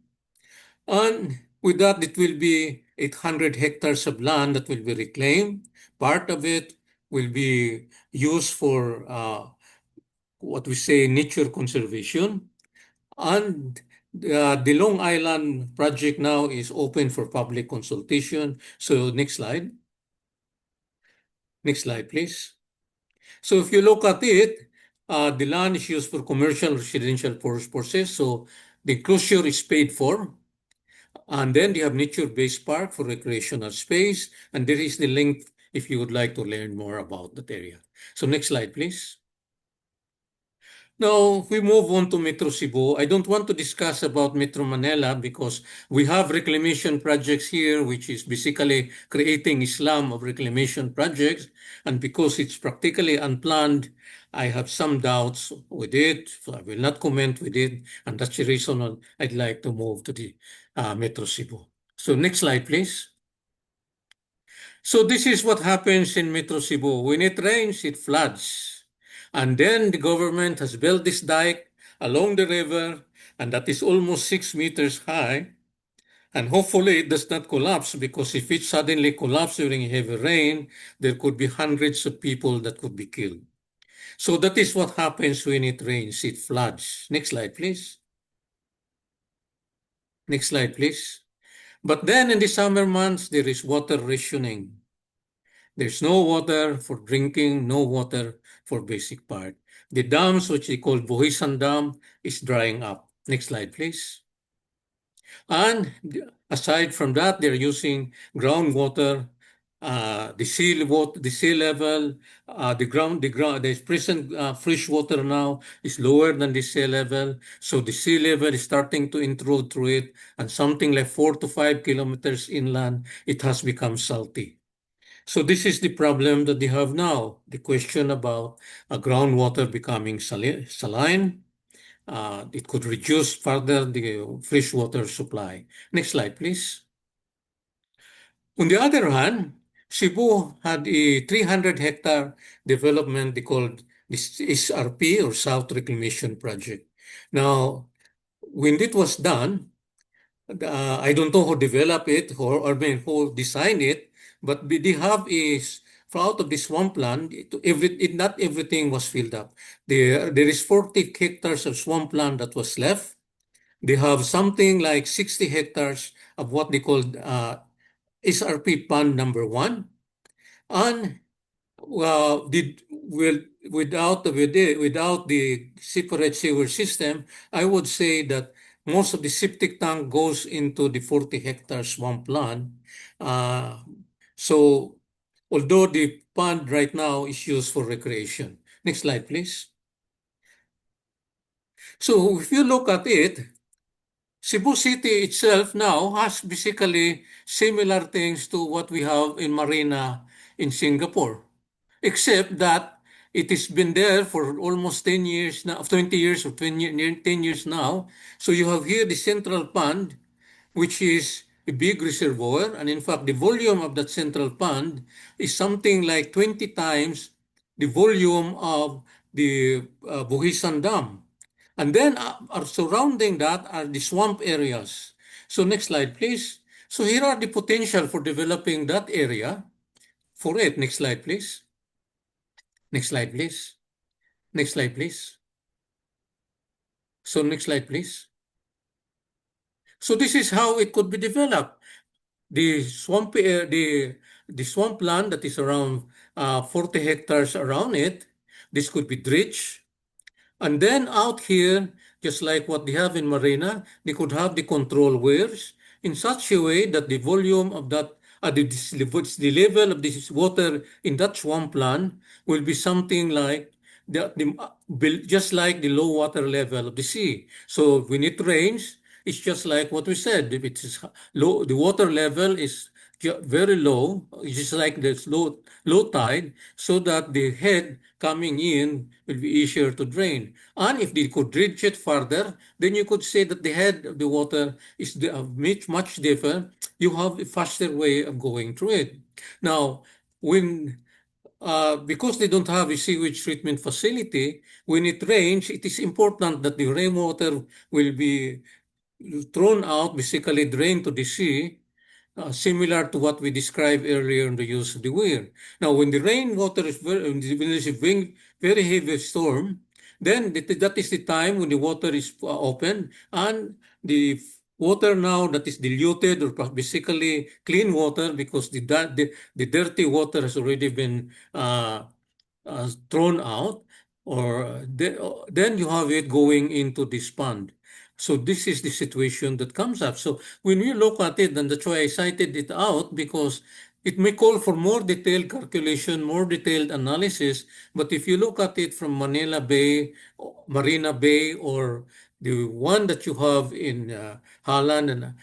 And with that, it will be 800 hectares of land that will be reclaimed. Part of it will be used for what we say nature conservation. And the Long Island project now is open for public consultation. So next slide. Next slide, please. So if you look at it, the land is used for commercial residential purposes. So the closure is paid for. And then you have nature-based park for recreational space. And there is the link if you would like to learn more about that area. So next slide, please. Now, if we move on to Metro Cebu, I don't want to discuss about Metro Manila because we have reclamation projects here, which is basically creating Islam of reclamation projects. And because it's practically unplanned, I have some doubts with it. So I will not comment with it. And that's the reason I'd like to move to the Metro Cebu. So next slide, please. So this is what happens in Metro Cebu. When it rains, it floods. And then the government has built this dike along the river, and that is almost 6 meters high. And hopefully it does not collapse, because if it suddenly collapses during heavy rain, there could be hundreds of people that could be killed. So that is what happens when it rains, it floods. Next slide, please. Next slide, please. But then in the summer months, there is water rationing. There's no water for drinking, no water for basic part. The dams, which they call Buhisan Dam, is drying up. Next slide, please. And aside from that, they're using groundwater, the sea level, the present fresh water now is lower than the sea level. So the sea level is starting to intrude through it, and something like 4 to 5 kilometers inland, it has become salty. So this is the problem that they have now, the question about groundwater becoming saline. It could reduce further the freshwater supply. Next slide, please. On the other hand, Cebu had a 300-hectare development they called this SRP, or South Reclamation Project. Now, when it was done, I don't know who developed it or who designed it, but they have is out of this swampland, not everything was filled up. There is 40 hectares of swampland that was left. They have something like 60 hectares of what they call SRP Pond number 1. And without the separate sewer system, I would say that most of the septic tank goes into the 40 hectare swampland. So although the pond right now is used for recreation. Next slide, please. So if you look at it, Cebu City itself now has basically similar things to what we have in Marina in Singapore, except that it has been there for almost 10 years now, 20 years or 10 years now. So you have here the central pond, which is a big reservoir. And in fact, the volume of that central pond is something like 20 times the volume of the Buhisan Dam. And then surrounding that are the swamp areas. So next slide, please. So here are the potential for developing that area for it. Next slide, please. Next slide, please. Next slide, please. So next slide, please. So this is how it could be developed. The swamp, the swampland that is around 40 hectares around it, this could be dredged. And then out here, just like what they have in Marina, they could have the control weirs in such a way that the volume of that, the level of this water in that swampland will be something like just like the low water level of the sea. So when it rains, it's just like what we said. If it is low, the water level is very low, just like the low tide, so that the head coming in will be easier to drain. And if they could dredge it further, then you could say that the head of the water is much different. You have a faster way of going through it. Now, because they don't have a sewage treatment facility, when it rains, it is important that the rainwater will be thrown out, basically drained to the sea, similar to what we described earlier in the use of the weir. Now, when the rainwater is when there's a very heavy storm, then that is the time when the water is open and the water now that is diluted or basically clean water because the dirty water has already been thrown out, or then you have it going into this pond. So this is the situation that comes up. So when we look at it, and that's why I cited it out, because it may call for more detailed calculation, more detailed analysis. But if you look at it from Manila Bay, Marina Bay, or the one that you have in Holland and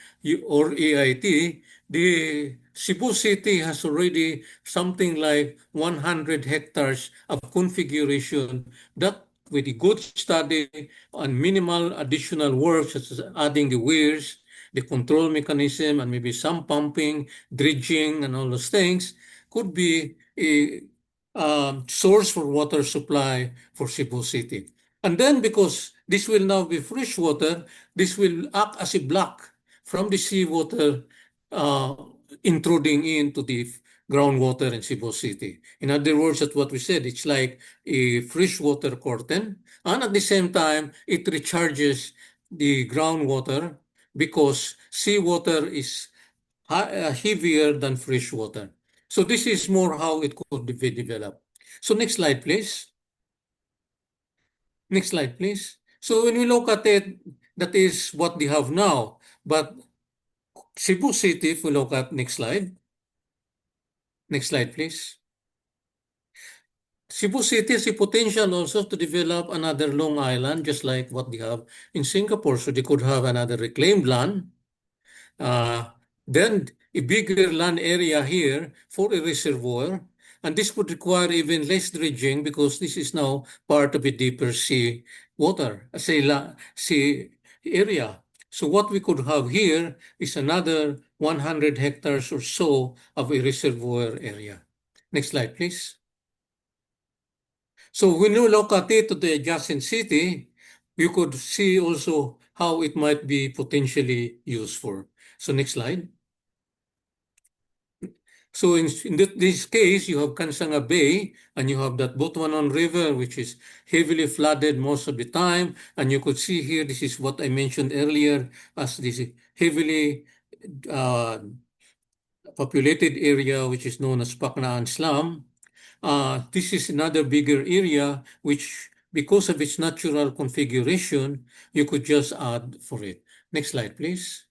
or AIT, the Cebu City has already something like 100 hectares of configuration that with a good study and minimal additional work such as adding the weirs, the control mechanism, and maybe some pumping, dredging, and all those things could be a source for water supply for Cebu City. And then because this will now be fresh water, this will act as a block from the seawater intruding into the groundwater in Cebu City. In other words, that's what we said. It's like a freshwater curtain, and at the same time, it recharges the groundwater because seawater is heavier than freshwater. So this is more how it could be developed. So next slide, please. Next slide, please. So when we look at it, that is what they have now. But Cebu City, if we look at next slide. Next slide, please. Cebu City has the potential also to develop another Long Island, just like what they have in Singapore. So they could have another reclaimed land. Then a bigger land area here for a reservoir. And this would require even less dredging because this is now part of a deeper sea water, sea area. So what we could have here is another 100 hectares or so of a reservoir area. Next slide, please. So when you look at it to the adjacent city, you could see also how it might be potentially used for. So next slide. So in this case, you have Kansanga Bay and you have that Butuanon River, which is heavily flooded most of the time. And you could see here, this is what I mentioned earlier as this heavily populated area, which is known as Paknaan Slum. This is another bigger area, which because of its natural configuration, you could just add for it. Next slide, please.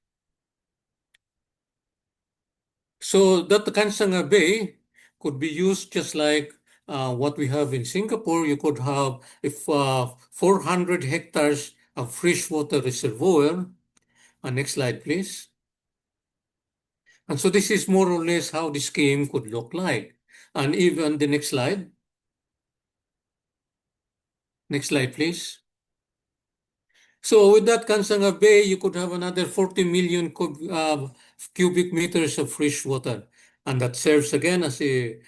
So that Kansanga Bay could be used just like what we have in Singapore. You could have if 400 hectares of freshwater reservoir. Next slide, please. And so this is more or less how the scheme could look like. And even the next slide. Next slide, please. So with that Kansanga Bay, you could have another 40 million cubic meters of fresh water. And that serves again as a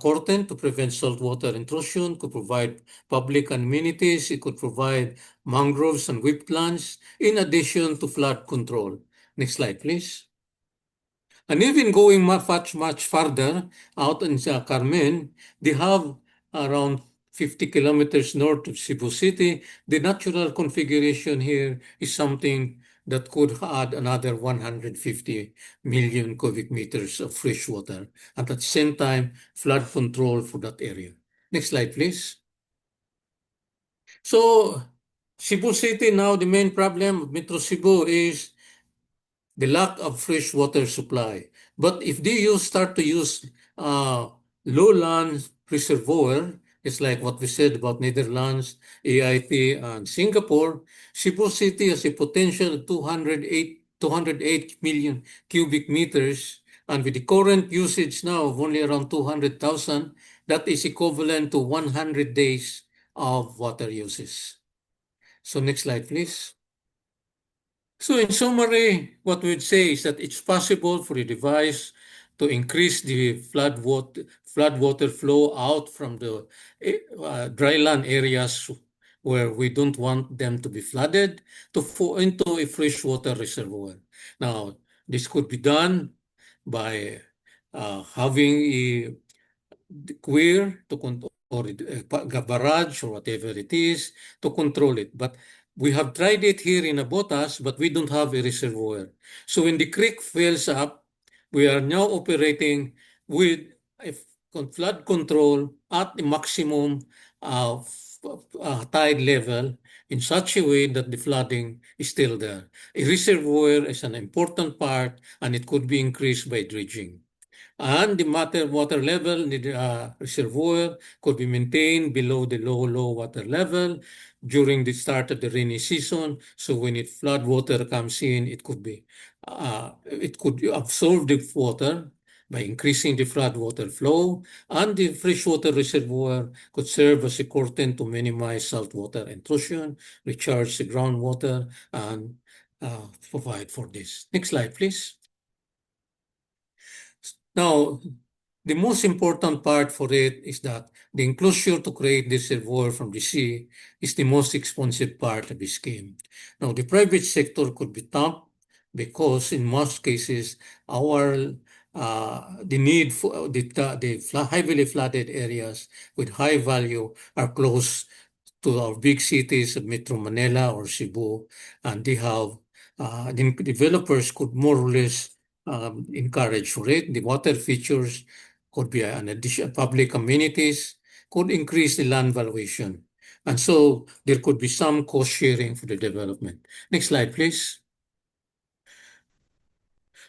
curtain to prevent saltwater intrusion, could provide public amenities, it could provide mangroves and wetlands, in addition to flood control. Next slide, please. And even going much farther out in Carmen, they have around 50 kilometers north of Cebu City. The natural configuration here is something that could add another 150 million cubic meters of fresh water. At the same time, flood control for that area. Next slide, please. So Cebu City now, the main problem of Metro Cebu is the lack of fresh water supply. But if they start to use lowland reservoir, it's like what we said about Netherlands, AIT, and Singapore, Cebu City has a potential of 208 million cubic meters. And with the current usage now of only around 200,000, that is equivalent to 100 days of water uses. So next slide, please. So in summary, what we'd say is that it's possible for the device to increase the flood water flow out from the dryland areas where we don't want them to be flooded to fall into a freshwater reservoir. Now, this could be done by having a queer to control or a barrage or whatever it is to control it. But we have tried it here in Abotas, but we don't have a reservoir. So when the creek fills up, we are now operating with a flood control at the maximum tide level in such a way that the flooding is still there. A reservoir is an important part and it could be increased by dredging. And the water level in the reservoir could be maintained below the low water level during the start of the rainy season. So when flood water comes in, it could absorb the water by increasing the flood water flow, and the freshwater reservoir could serve as a curtain to minimize saltwater intrusion, recharge the groundwater, and provide for this. Next slide, please. Now, the most important part for it is that the enclosure to create this reservoir from the sea is the most expensive part of the scheme. Now, the private sector could be tapped because in most cases, the need for the heavily flooded areas with high value are close to our big cities of Metro Manila or Cebu, and they have the developers could more or less encourage for it. The water features could be an addition, public amenities could increase the land valuation. And so there could be some cost sharing for the development. Next slide, please.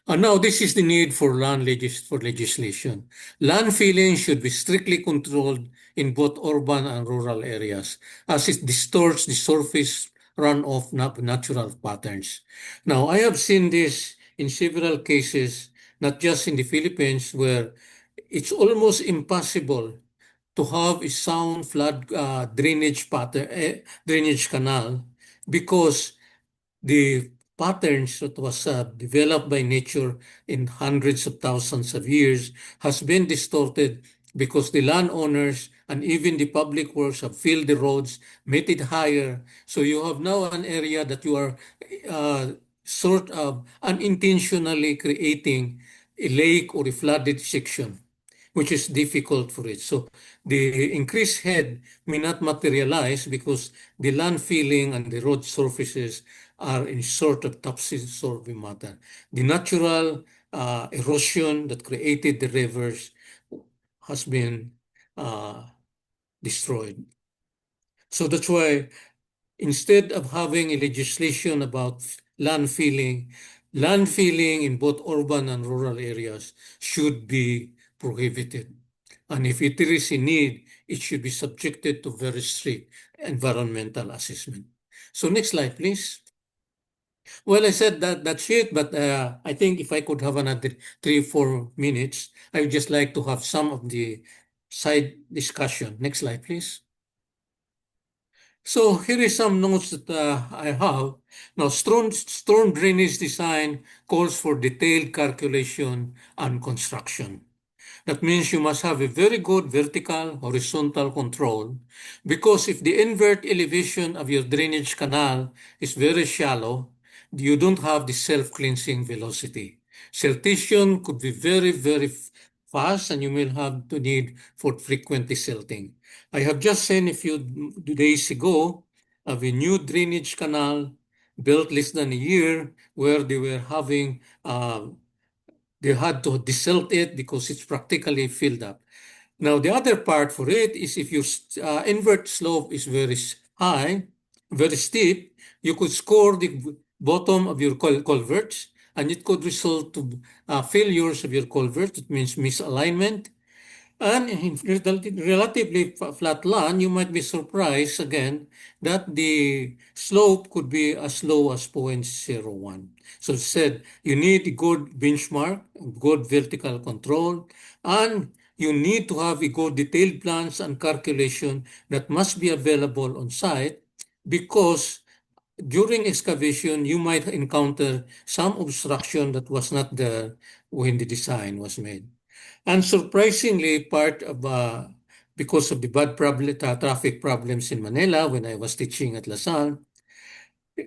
Now, this is the need for legislation. Land filling should be strictly controlled in both urban and rural areas, as it distorts the surface runoff natural patterns. Now, I have seen this in several cases, not just in the Philippines, where it's almost impossible to have a sound flood drainage canal because the patterns that was developed by nature in hundreds of thousands of years has been distorted because the landowners and even the public works have filled the roads, made it higher. So you have now an area that you are sort of unintentionally creating a lake or a flooded section, which is difficult for it. So the increased head may not materialize because the land filling and the road surfaces are in sort of topsy-turvy matter. The natural erosion that created the rivers has been destroyed. So that's why instead of having a legislation about land filling in both urban and rural areas should be prohibited. And if it is in need, it should be subjected to very strict environmental assessment. So next slide, please. Well, I said that's it, but I think if I could have another 3 or 4 minutes, I would just like to have some of the side discussion. Next slide, please. So here is some notes that I have. Now, storm drainage design calls for detailed calculation and construction. That means you must have a very good vertical, horizontal control, because if the invert elevation of your drainage canal is very shallow, you don't have the self-cleansing velocity. Siltation could be very, very fast, and you will have to need for frequent desilting. I have just seen a few days ago of a new drainage canal built less than a year where they were having they had to desilt it because it's practically filled up. Now, the other part for it is if your invert slope is very high, very steep, you could score the bottom of your culverts, and it could result to failures of your culvert. It means misalignment. And in relatively flat land, you might be surprised again that the slope could be as low as 0.01. So said, you need a good benchmark, good vertical control, and you need to have a good detailed plans and calculation that must be available on site because during excavation, you might encounter some obstruction that was not there when the design was made. And surprisingly, because of the bad traffic problems in Manila when I was teaching at LaSalle,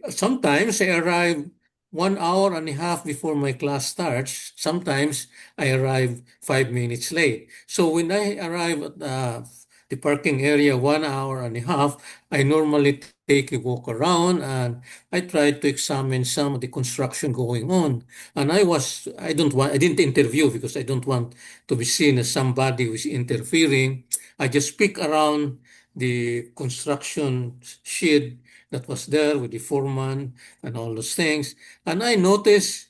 sometimes I arrive 1 hour and a half before my class starts. Sometimes I arrive 5 minutes late. So when I arrive at the parking area 1 hour and a half, I normally take a walk around and I try to examine some of the construction going on. And I didn't interview because I don't want to be seen as somebody who is interfering. I just pick around the construction shed that was there with the foreman and all those things. And I noticed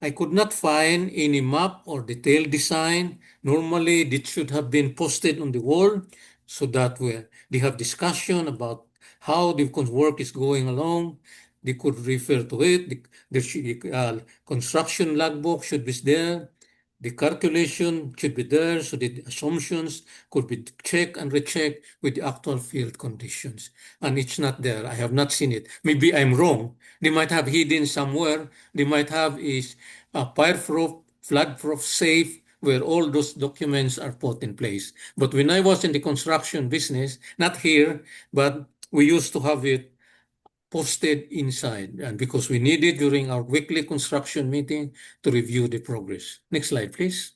I could not find any map or detailed design. Normally, it should have been posted on the wall so that they have discussion about how the work is going along. They could refer to it. The construction logbook should be there. The calculation should be there so the assumptions could be checked and rechecked with the actual field conditions. And it's not there. I have not seen it. Maybe I'm wrong. They might have hidden somewhere. They might have is a fire-proof, flood-proof safe where all those documents are put in place. But when I was in the construction business, not here, but we used to have it posted inside, and because we need it during our weekly construction meeting to review the progress. Next slide, please.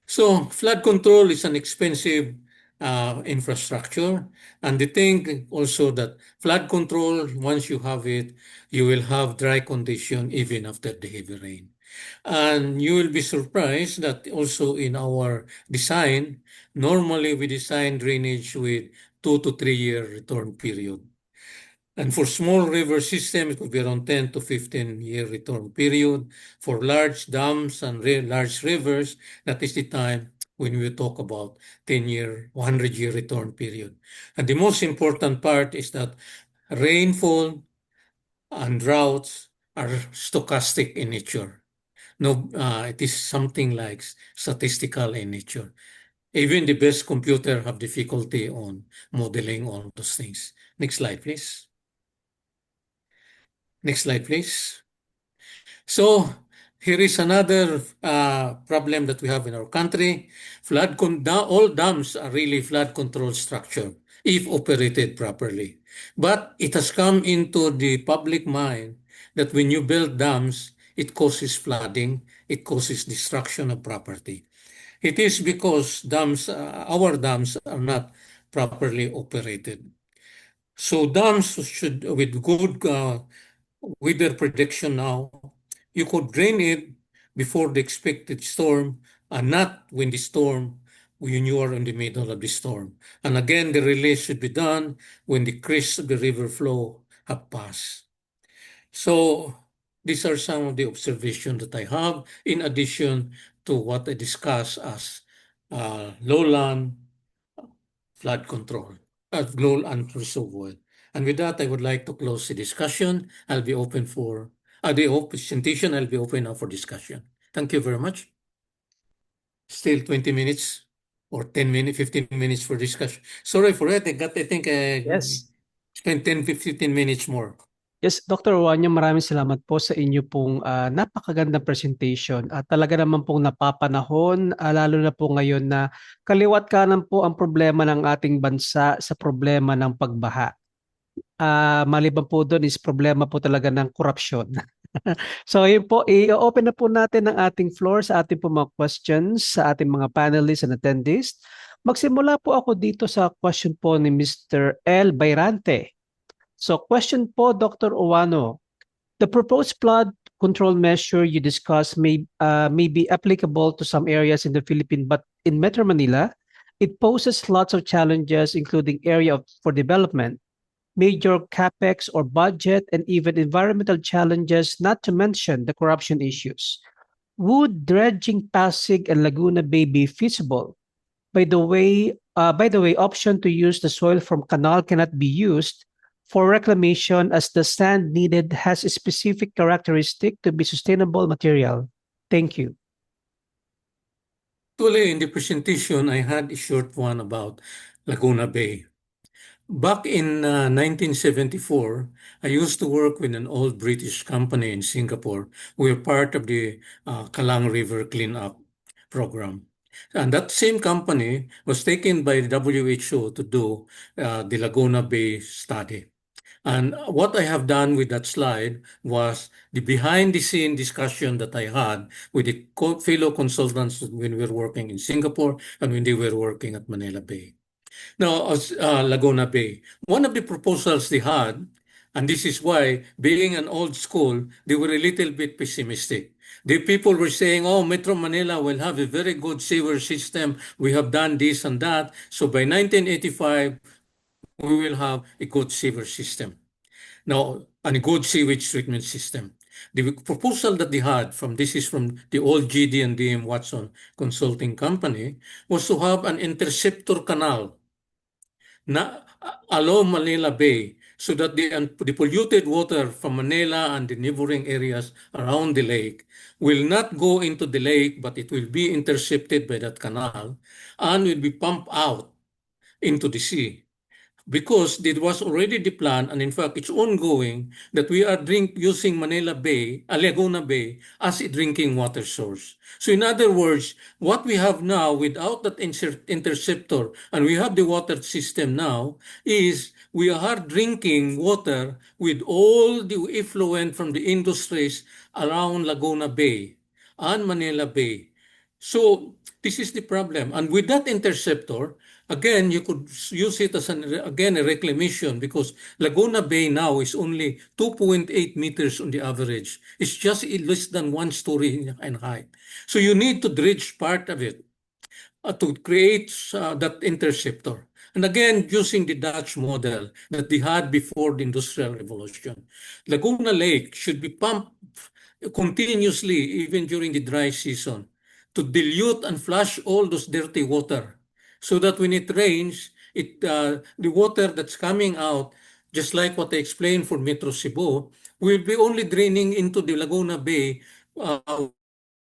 So flood control is an expensive infrastructure. And the thing also that flood control, once you have it, you will have dry condition even after the heavy rain. And you will be surprised that also in our design, normally we design drainage with 2 to 3 year return period. And for small river systems, it could be around 10 to 15 year return period. For large dams and large rivers, that is the time when we talk about 10-year, 100-year return period. And the most important part is that rainfall and droughts are stochastic in nature. No, it is something like statistical in nature. Even the best computer have difficulty on modeling all those things. Next slide, please. Next slide, please. So here is another problem that we have in our country. All dams are really flood control structure if operated properly. But it has come into the public mind that when you build dams, it causes flooding, it causes destruction of property. It is because our dams are not properly operated. So dams should, with good weather prediction now, you could drain it before the expected storm and not when you are in the middle of the storm. And again, the release should be done when the crest of the river flow have passed. So these are some of the observations that I have in addition to what I discuss as lowland flood control, lowland reservoir. And with that, I would like to close the discussion. I'll be open for the presentation. I'll be open now for discussion. Thank you very much. Still 20 minutes or 10 minutes, 15 minutes for discussion. Sorry for that. I think I Yes. spent 10, 15 minutes more. Yes, Dr. Juanyo, maraming salamat po sa inyo pong napakagandang presentation at talaga naman pong napapanahon, lalo na po ngayon na kaliwat kanan po ang problema ng ating bansa sa problema ng pagbaha. Maliban po doon is problema po talaga ng korupsyon. So yun po, i-open na po natin ang ating floor sa ating po mga questions sa ating mga panelists and attendees. Magsimula po ako dito sa question po ni Mr. L. Bayrante. So question po, Dr. Owano, the proposed flood control measure you discussed may be applicable to some areas in the Philippines, but in Metro Manila, it poses lots of challenges, including for development, major capex or budget, and even environmental challenges, not to mention the corruption issues. Would dredging Pasig and Laguna Bay be feasible? By the way, option to use the soil from canal cannot be used for reclamation as the sand needed has a specific characteristic to be sustainable material. Thank you. Actually, in the presentation, I had a short one about Laguna Bay. Back in 1974, I used to work with an old British company in Singapore. We were part of the Kalang River Cleanup Program. And that same company was taken by the WHO to do the Laguna Bay study. And what I have done with that slide was the behind-the-scene discussion that I had with the fellow consultants when we were working in Singapore and when they were working at Manila Bay. Now, Laguna Bay, one of the proposals they had, and this is why, being an old school, they were a little bit pessimistic. The people were saying, oh, Metro Manila will have a very good sewer system. We have done this and that. So by 1985, we will have a good sewer system. Now, and a good sewage treatment system. The proposal that they had this is from the old GD and DM Watson consulting company, was to have an interceptor canal na along Manila Bay so that the polluted water from Manila and the neighboring areas around the lake will not go into the lake, but it will be intercepted by that canal and will be pumped out into the sea. Because it was already the plan, and in fact, it's ongoing, that we are using Laguna Bay, as a drinking water source. So in other words, what we have now without that interceptor, and we have the water system now, is we are drinking water with all the effluent from the industries around Laguna Bay and Manila Bay. So this is the problem. And with that interceptor, again, you could use it as a reclamation, because Laguna Bay now is only 2.8 meters on the average. It's just less than 1 story in height. So you need to dredge part of it to create that interceptor. And again, using the Dutch model that they had before the Industrial Revolution. Laguna Lake should be pumped continuously, even during the dry season, to dilute and flush all those dirty water, so that when it rains, the water that's coming out, just like what I explained for Metro Cebu, will be only draining into the Laguna Bay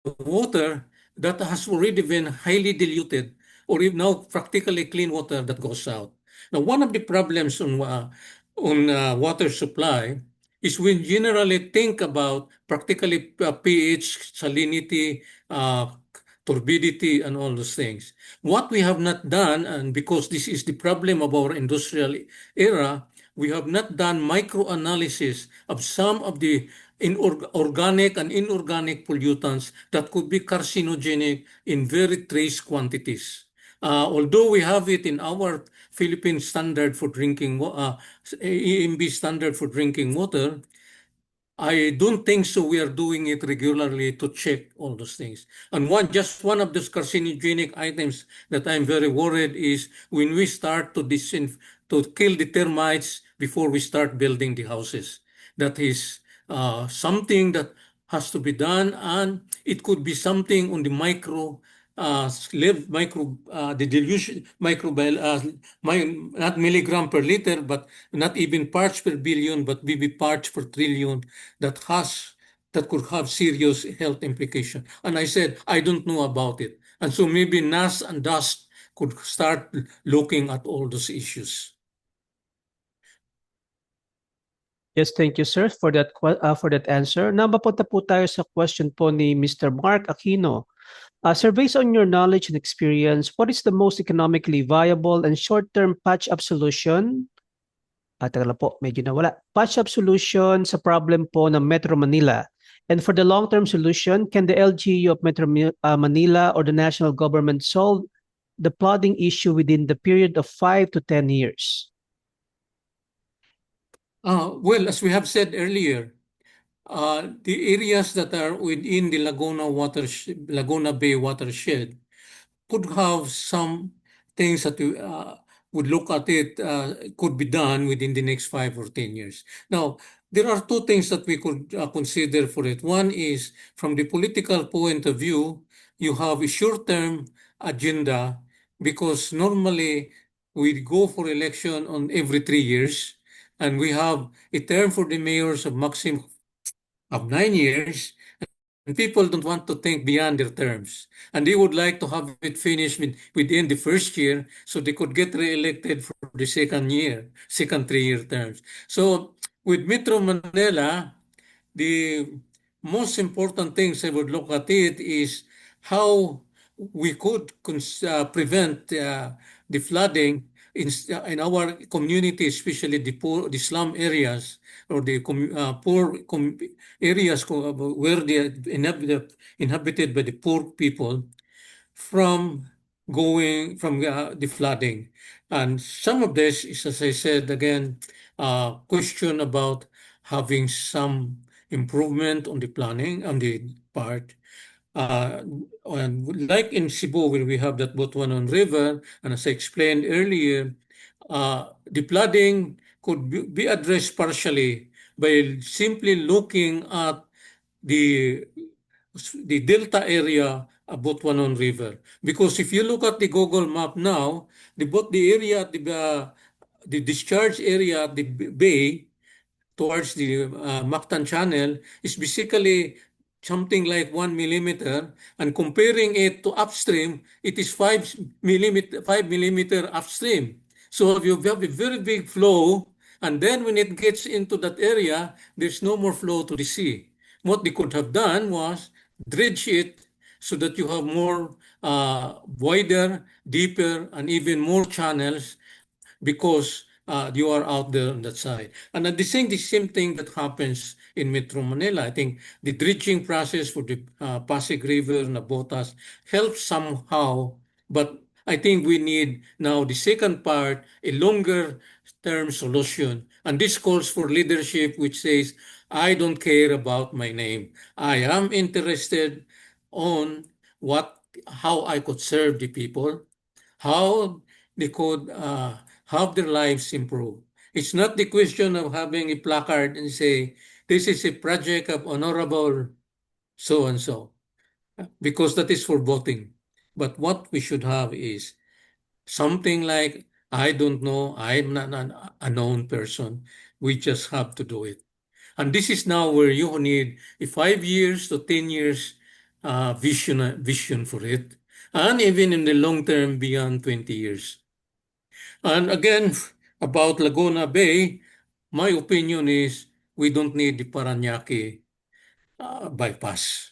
water that has already been highly diluted, or now practically clean water that goes out. Now, one of the problems on water supply is we generally think about practically pH, salinity, turbidity, and all those things. What we have not done, and because this is the problem of our industrial era, we have not done microanalysis of some of the organic and inorganic pollutants that could be carcinogenic in very trace quantities. Although we have it in our Philippine standard for drinking, EMB standard for drinking water, I don't think so. We are doing it regularly to check all those things. And just one of those carcinogenic items that I'm very worried is when we start to kill the termites before we start building the houses. That is something that has to be done, and it could be something on the the dilution not milligram per liter, but not even parts per billion, but maybe parts per trillion that could have serious health implication. And I said, I don't know about it. And so maybe NAS and DUST could start looking at all those issues. Yes, thank you, sir, for that answer. Now, mapunta po tayo sa question po ni Mr. Mark Aquino. Sir, based on your knowledge and experience, what is the most economically viable and short-term patch-up solution? Teka lang po, medyo nawala. Patch-up solution sa problem po ng Metro Manila. And for the long-term solution, can the LGU of Metro Manila or the national government solve the flooding issue within the period of 5 to 10 years? Well, as we have said earlier, the areas that are within the Laguna Bay watershed could have some things that we would look at it could be done within the next 5 or 10 years. Now, there are two things that we could consider for it. One is from the political point of view, you have a short-term agenda because normally we go for election on every 3 years, and we have a term for the mayors of maximum of 9 years, and people don't want to think beyond their terms. And they would like to have it finished within the first year so they could get re-elected for the second 3-year terms. So with Metro Manila, the most important things I would look at it is how we could prevent the flooding in our community, especially the slum areas or the poor areas where they are inhabited by the poor people from the flooding. And some of this is, as I said, again, question about having some improvement on the planning on the part. And like in Cebu, where we have that Butuanon River, and as I explained earlier, the flooding could be addressed partially by simply looking at the delta area of Butuanon River. Because if you look at the Google map now, the area at the discharge area at the bay towards the Mactan Channel is basically something like 1 millimeter, and comparing it to upstream, it is 5 millimeter upstream. So if you have a very big flow, and then when it gets into that area, there's no more flow to the sea. What they could have done was dredge it so that you have more wider, deeper, and even more channels because you are out there on that side. And at the same thing that happens in Metro Manila. I think the dredging process for the Pasig River, Nabotas helps somehow, but I think we need now the second part, a longer term solution. And this calls for leadership which says, I don't care about my name. I am interested on how I could serve the people, how they could have their lives improve. It's not the question of having a placard and say, this is a project of honorable so and so, because that is for voting. But what we should have is something like, I don't know, I'm not a known person. We just have to do it. And this is now where you need a 5 years to 10 years vision for it. And even in the long term, beyond 20 years. And again, about Laguna Bay, my opinion is we don't need the Paranaque bypass.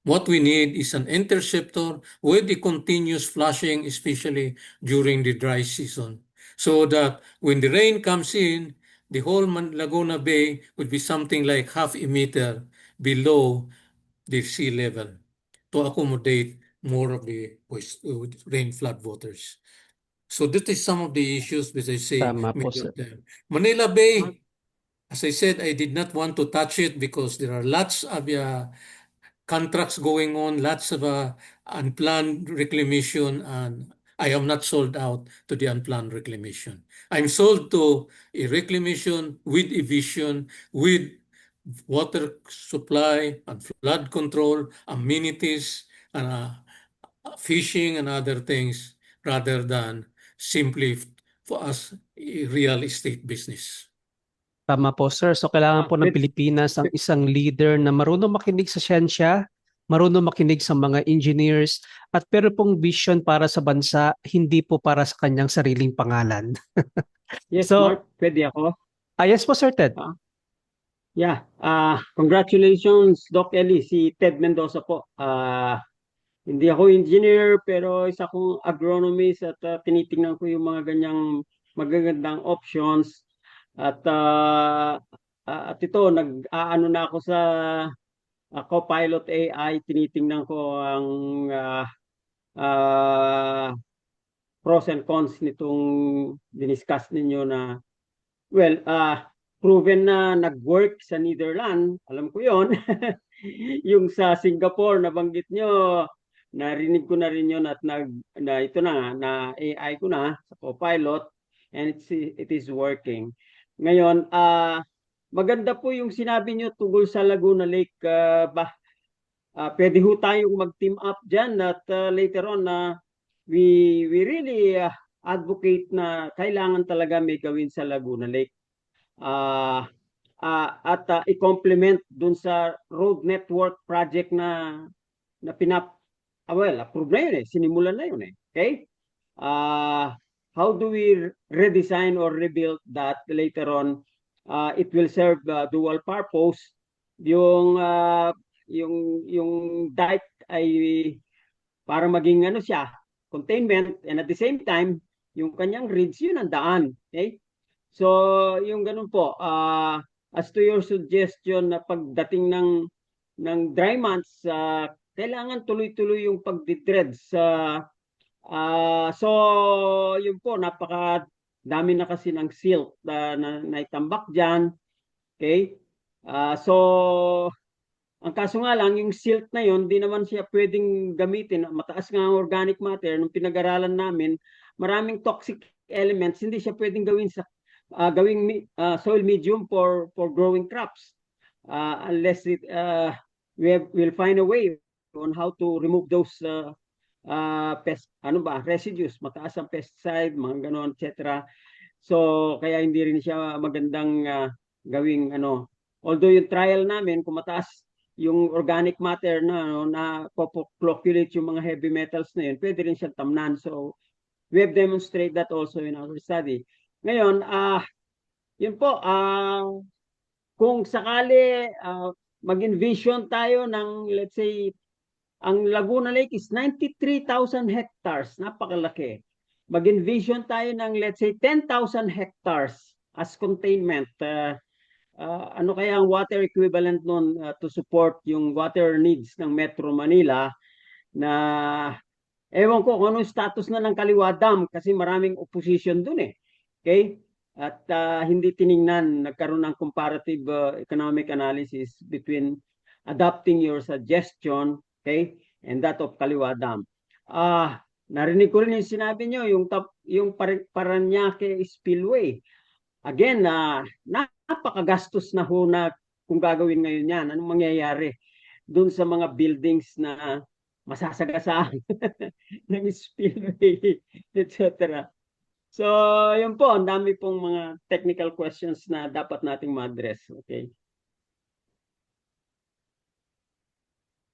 What we need is an interceptor with the continuous flushing, especially during the dry season, so that when the rain comes in, the whole Laguna Bay would be something like half a meter below the sea level to accommodate more of the rain flood waters. So that is some of the issues which I say Tama po, medium sir. term. Manila Bay, as I said, I did not want to touch it because there are lots of contracts going on, lots of unplanned reclamation, and I am not sold out to the unplanned reclamation. I'm sold to a reclamation with a vision, with water supply and flood control, amenities, fishing and other things rather than simply for us real estate business. Tama po, sir. So kailangan po ng Pilipinas ang isang leader na marunong makinig sa siyensya, marunong makinig sa mga engineers, at pero pong vision para sa bansa, hindi po para sa kanyang sariling pangalan. Yes, So- Mark, pwede ako. Yes po, Sir Ted. Yeah, congratulations, Doc Eli, si Ted Mendoza po. Hindi ako engineer, pero isa akong agronomist at tinitingnan ko yung mga ganyang magagandang options. At ito, nag-aano na ako sa Copilot AI, tinitingnan ko ang pros and cons nitong diniscuss ninyo na, well, proven na nag-work sa Netherlands, alam ko yon. Yung sa Singapore, nabanggit nyo, narinig ko na rin yun at ito na AI ko na sa Copilot, and it is working. Ngayon, maganda po yung sinabi nyo tungkol sa Laguna Lake. Pwede ho tayong mag-team up dyan at later on we really advocate na kailangan talaga may gawin sa Laguna Lake. At i-complement dun sa road network project na approved na yun sinimulan na yun okay? How do we redesign or rebuild that later on? It will serve dual purpose. Yung dike ay para maging siya, containment, and at the same time, yung kanyang ridge, yun ang daan. Okay? So, yung ganun po, as to your suggestion na pagdating ng dry months, kailangan tuloy-tuloy yung pagdidreads. So, yun po, napaka-dami na kasi ng silt na naitambak dyan. Okay? So, ang kaso nga lang, yung silt na yun, di naman siya pwedeng gamitin. Mataas nga ang organic matter. Nung pinag-aralan namin, maraming toxic elements, hindi siya pwedeng gawin sa gawing soil medium for growing crops. Unless we'll find a way on how to remove those residues, mataas ang pesticide, mga ganon, etc. So, kaya hindi rin siya magandang gawing Although yung trial namin, kung mataas yung organic matter na populate yung mga heavy metals na yun, pwede rin siyang tamnan. So, we have demonstrated that also in our study. Ngayon, yun po, kung sakali mag-envision tayo ng, let's say, ang Laguna Lake is 93,000 hectares, napakalaki. Mag-envision tayo ng, let's say, 10,000 hectares as containment. Ano kaya ang water equivalent nun to support yung water needs ng Metro Manila na ewan ko kung anong status na ng Kaliwa Dam kasi maraming opposition dun Okay? At hindi tiningnan, nagkaroon ng comparative economic analysis between adopting your suggestion, okay, and that of Kaliwa Dam. Narinig ko rin yung sinabi nyo, yung Paranaque Spillway. Again, napakagastos na ho na kung gagawin ngayon yan. Anong mangyayari dun sa mga buildings na masasagasaan ng spillway, etc. So, yun po, ang dami pong mga technical questions na dapat nating ma-address. Okay?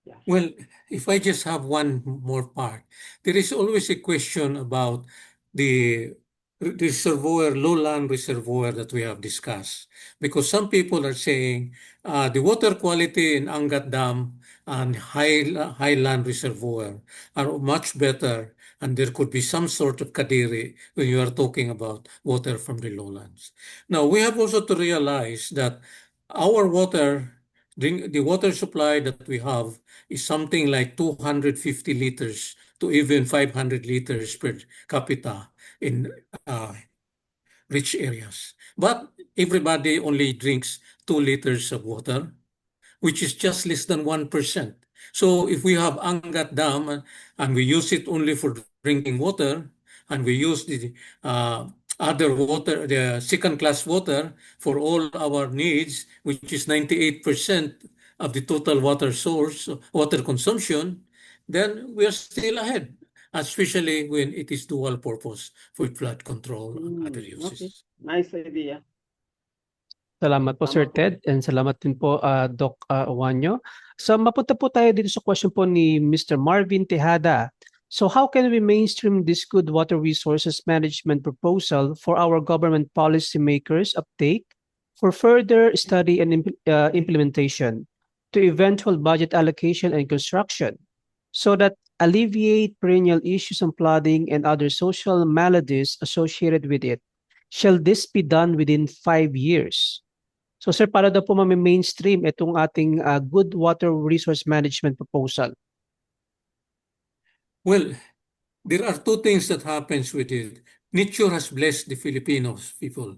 Yeah. Well, if I just have one more part, there is always a question about the lowland reservoir that we have discussed. Because some people are saying the water quality in Angat Dam and highland reservoir are much better, and there could be some sort of kadiri when you are talking about water from the lowlands. Now, we have also to realize that our the water supply that we have is something like 250 liters to even 500 liters per capita in rich areas. But everybody only drinks 2 liters of water, which is just less than 1%. So if we have Angat Dam and we use it only for drinking water, and we use the other water, the second class water for all our needs, which is 98% of the total water source, water consumption, then we are still ahead, especially when it is dual purpose for flood control and other Okay. uses. Nice idea. Salamat po, Sir Tama po. Ted, and salamat din po, Doc Juanyo. So mapunta po tayo dito sa question po ni Mr. Marvin Tejada. So how can we mainstream this good water resources management proposal for our government policymakers uptake for further study and implementation to eventual budget allocation and construction so that alleviate perennial issues on flooding and other social maladies associated with it? Shall this be done within 5 years? So sir, para daw po mainstream itong ating good water resource management proposal? Well, there are two things that happens with it. Nature has blessed the Filipinos people,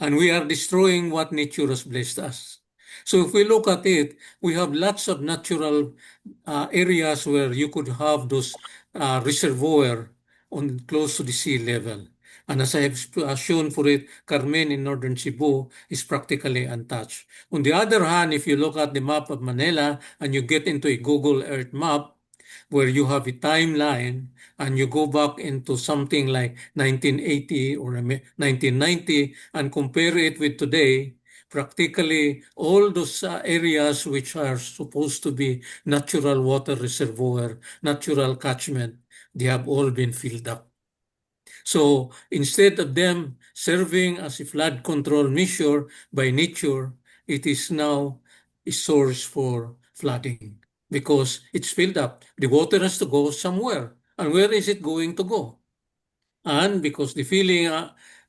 and we are destroying what nature has blessed us. So if we look at it, we have lots of natural areas where you could have those reservoir on close to the sea level. And as I have shown for it, Carmen in northern Cebu is practically untouched. On the other hand, if you look at the map of Manila and you get into a Google Earth map, where you have a timeline and you go back into something like 1980 or 1990 and compare it with today, practically all those areas which are supposed to be natural water reservoir, natural catchment, they have all been filled up. So instead of them serving as a flood control measure by nature, it is now a source for flooding because it's filled up. The water has to go somewhere. And where is it going to go? And because the feeling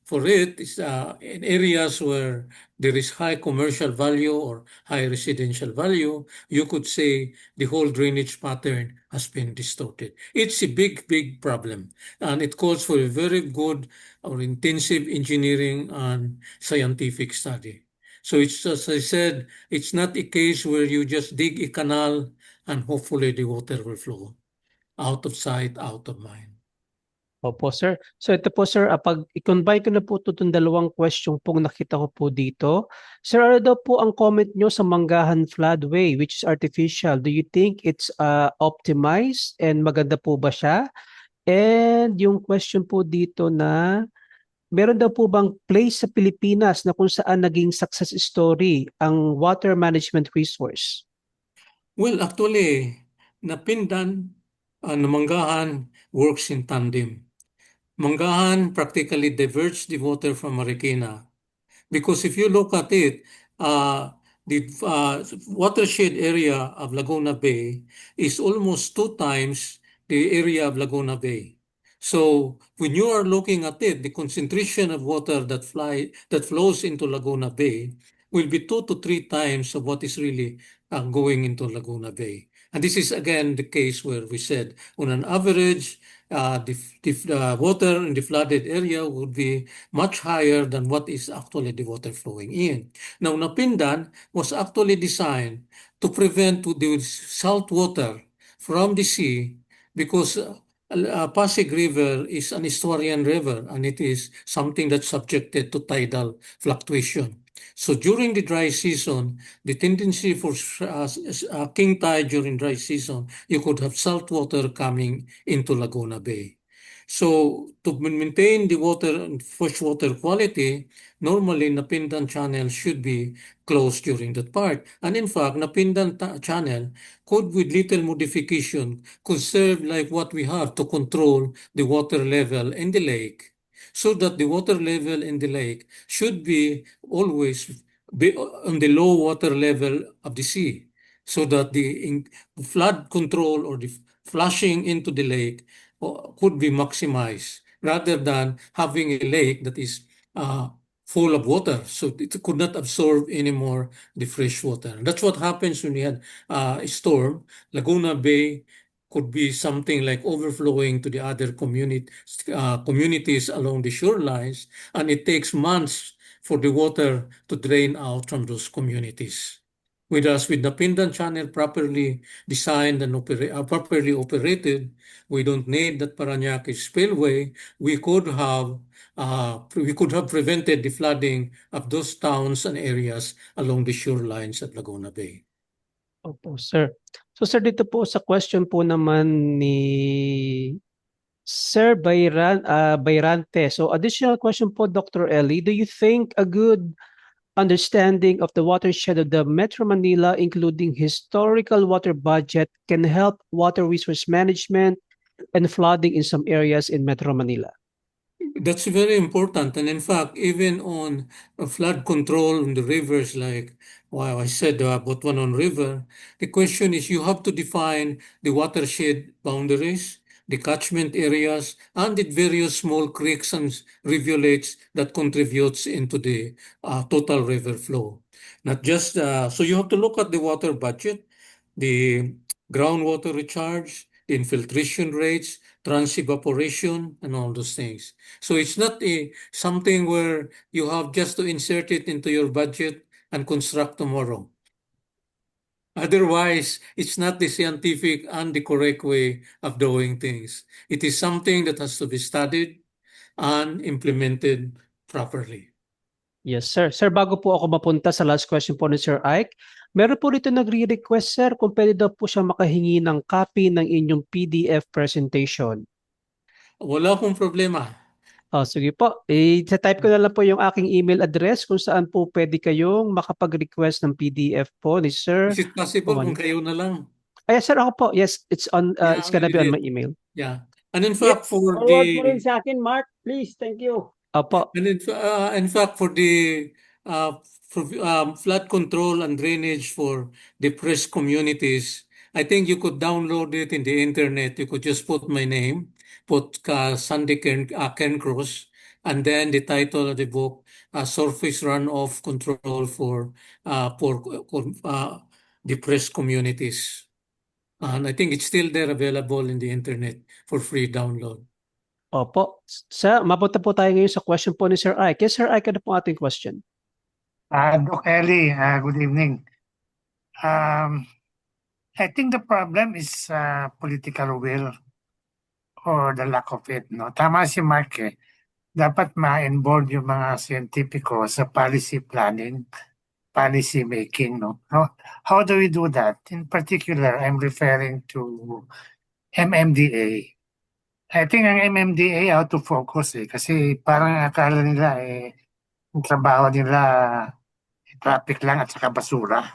for it is in areas where there is high commercial value or high residential value, you could say the whole drainage pattern has been distorted. It's a big, big problem, and it calls for a very good or intensive engineering and scientific study. So it's, as I said, it's not a case where you just dig a canal and hopefully the water will flow. Out of sight, out of mind. Opo, sir. So ito po, sir, pag i-combine ko na po itong dalawang question pong nakita ko po dito. Sir, ano daw po ang comment nyo sa Manggahan Floodway, which is artificial? Do you think it's optimized and maganda po ba siya? And yung question po dito na, meron daw po bang place sa Pilipinas na kung saan naging success story ang water management resource? Well, actually, Napindan and Manggahan works in tandem. Manggahan practically diverts the water from Marikina because if you look at it, the watershed area of Laguna Bay is almost 2 times the area of Laguna Bay. So when you are looking at it, the concentration of water that flows into Laguna Bay will be 2 to 3 times of what is really going into Laguna Bay. And this is again the case where we said on an average, the water in the flooded area would be much higher than what is actually the water flowing in. Now, Napindan was actually designed to prevent the salt water from the sea because Pasig River is an estuarine river and it is something that's subjected to tidal fluctuation. So during the dry season, the tendency for king tide during dry season, you could have salt water coming into Laguna Bay. So to maintain the water and fresh water quality, normally Napindan Channel should be closed during that part. And in fact, Napindan Channel could, with little modification, could serve like what we have to control the water level in the lake, so that the water level in the lake should be always be on the low water level of the sea, so that the flood control or the flushing into the lake could be maximized rather than having a lake that is full of water, so it could not absorb anymore the fresh water. That's what happens when we had a storm. Laguna Bay could be something like overflowing to the other communities along the shorelines, and it takes months for the water to drain out from those communities. With us, with the Pindan channel properly designed and properly operated, we don't need that Paranaque spillway. We could have prevented the flooding of those towns and areas along the shorelines at Laguna Bay. Opo, sir. So sir, dito po sa question po naman ni Sir Bayrante. So additional question po, Dr. Ellie. Do you think a good understanding of the watershed of the Metro Manila, including historical water budget, can help water resource management and flooding in some areas in Metro Manila? That's very important. And in fact, even on flood control on the rivers, like I said about one on river, the question is you have to define the watershed boundaries, the catchment areas, and the various small creeks and rivulets that contributes into the total river flow. Not just, so you have to look at the water budget, the groundwater recharge, the infiltration rates, transevaporation, and all those things. So it's not something where you have just to insert it into your budget and construct tomorrow. Otherwise, it's not the scientific and the correct way of doing things. It is something that has to be studied and implemented properly. Yes, sir. Sir, bago po ako mapunta sa last question po ni Sir Ike, meron po dito nagre-request, sir, kung pwede daw po siya makahingi ng copy ng inyong PDF presentation. Wala akong problema. Sige po. Sa-type ko na lang po yung aking email address kung saan po pwede kayong makapag-request ng PDF po ni Sir. Is it possible kung kayo na lang? Yes, sir, ako po. Yes, it's gonna be on my email. Yeah. And in fact, Forward mo rin sa akin, Mark. Please, thank you. Opo. And in fact, for the flood control and drainage for depressed communities, I think you could download it in the internet. You could just put my name, put Sandy Cairncross, and then the title of the book, Surface Runoff Control for Depressed Communities. And I think it's still there available in the internet for free download. Opo. Sir, mapunta po tayo ngayon sa question po ni Sir Ike. Yes, Sir Ike, ano po ating question? Doc Ellie, good evening. I think the problem is political will or the lack of it. No? Tama si Mark eh. Dapat ma-involve yung mga scientifico sa policy planning, policy making. No? How do we do that? In particular, I'm referring to MMDA. I think ang MMDA out to focus eh. Kasi parang akala nila yung trabaho nila traffic lang at saka basura.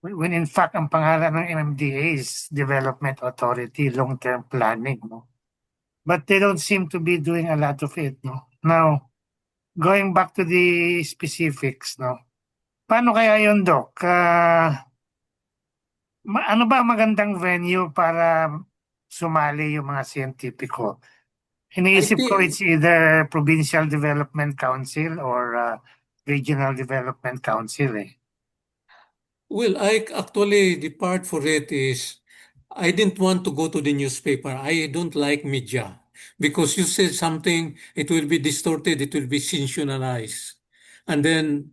When in fact, ang pangalan ng MMDA is Development Authority, Long-Term Planning. No? But they don't seem to be doing a lot of it. No? Now, going back to the specifics, no? Paano kaya yun, Doc? Ano ba magandang venue para sumali yung mga scientifico? Iniisip ko it's either Provincial Development Council or Regional Development Council eh. Well, actually, the part for it is I didn't want to go to the newspaper. I don't like media because you say something, it will be distorted, it will be sensationalized. And then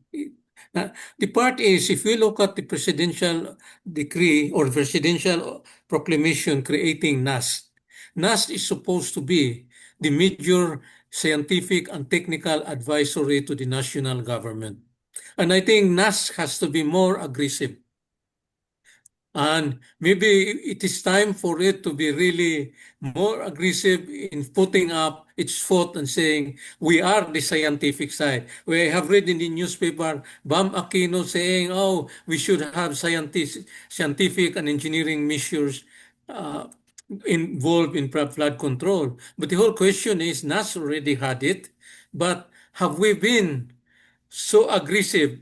the part is, if we look at the presidential decree or presidential proclamation creating NAST, NAST is supposed to be the major scientific and technical advisory to the national government. And I think NAST has to be more aggressive. And maybe it is time for it to be really more aggressive in putting up its foot and saying, we are the scientific side. We have read in the newspaper, Bam Aquino saying, oh, we should have scientific and engineering measures involved in flood control. But the whole question is, NAS already had it, but have we been so aggressive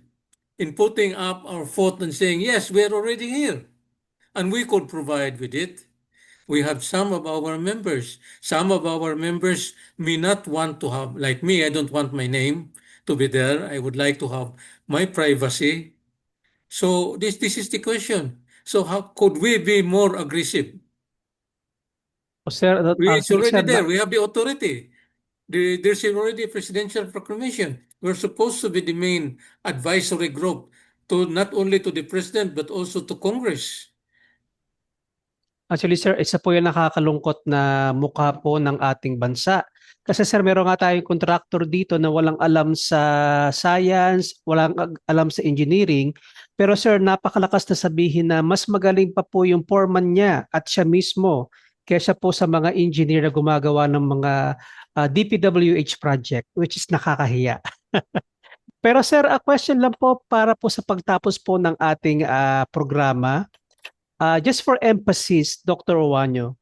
in putting up our foot and saying, yes, we're already here and we could provide with it? We have some of our members. Some of our members may not want to have, like me, I don't want my name to be there. I would like to have my privacy. So this is the question. So how could we be more aggressive? Sir, It's already there. We have the authority. There's already a presidential proclamation. We're supposed to be the main advisory group to not only to the president but also to Congress. Actually, sir, isa po yung nakakalungkot na mukha po ng ating bansa. Kasi sir, meron nga tayong contractor dito na walang alam sa science, walang alam sa engineering. Pero sir, napakalakas na sabihin na mas magaling pa po yung foreman niya at siya mismo kaysa po sa mga engineer na gumagawa ng mga DPWH project, which is nakakahiya. Pero sir, a question lang po para po sa pagtapos po ng ating programa. Just for emphasis, Dr. Owanyo,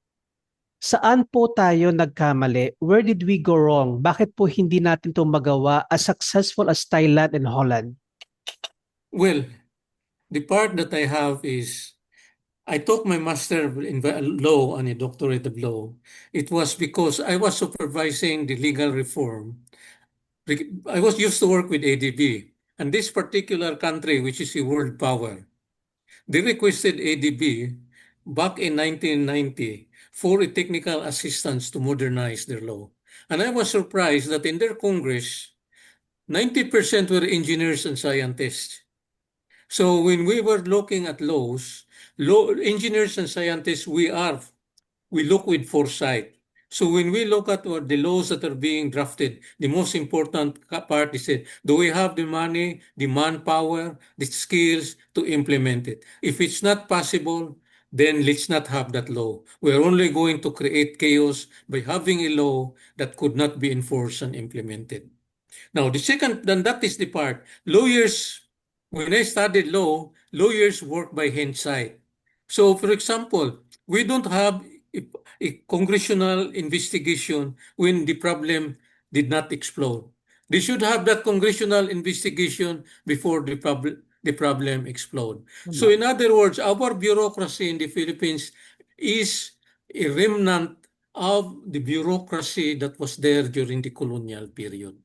saan po tayo nagkamali? Where did we go wrong? Bakit po hindi natin ito magawa as successful as Thailand and Holland? Well, the part that I have is I took my master in law and a doctorate of law. It was because I was supervising the legal reform. I was used to work with ADB, and this particular country, which is a world power, they requested ADB back in 1990 for a technical assistance to modernize their law. And I was surprised that in their Congress, 90% were engineers and scientists. So when we were looking at laws, engineers and scientists, we look with foresight. So when we look at the laws that are being drafted, the most important part is do we have the money, the manpower, the skills to implement it? If it's not possible, then let's not have that law. We're only going to create chaos by having a law that could not be enforced and implemented. Now, the second, then that is the part. Lawyers, when I studied law, lawyers work by hindsight. So, for example, we don't have a congressional investigation when the problem did not explode. They should have that congressional investigation before the problem explode. So in other words, our bureaucracy in the Philippines is a remnant of the bureaucracy that was there during the colonial period.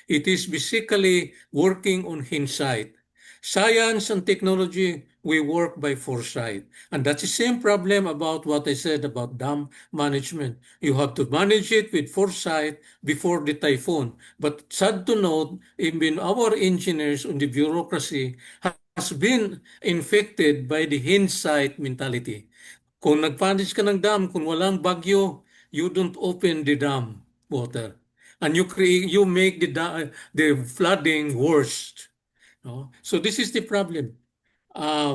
It is basically working on hindsight. Science and technology, we work by foresight. And that's the same problem about what I said about dam management. You have to manage it with foresight before the typhoon. But sad to note, even our engineers on the bureaucracy has been infected by the hindsight mentality. Kung nag-manage ka ng dam, kung walang bagyo, you don't open the dam water. And you make the flooding worse. No? So this is the problem.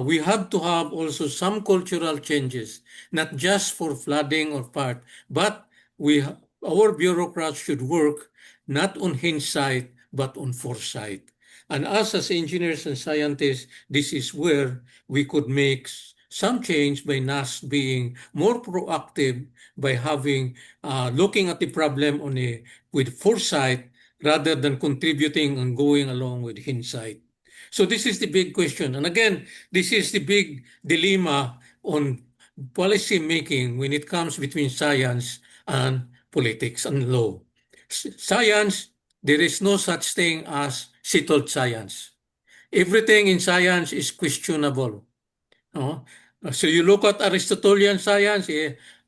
We have to have also some cultural changes, not just for flooding or part, but our bureaucrats should work not on hindsight, but on foresight. And us as engineers and scientists, this is where we could make some change by us being more proactive, by having looking at the problem with foresight rather than contributing and going along with hindsight. So this is the big question. And again, this is the big dilemma on policy making when it comes between science and politics and law. Science, there is no such thing as settled science. Everything in science is questionable. No? So you look at Aristotelian science,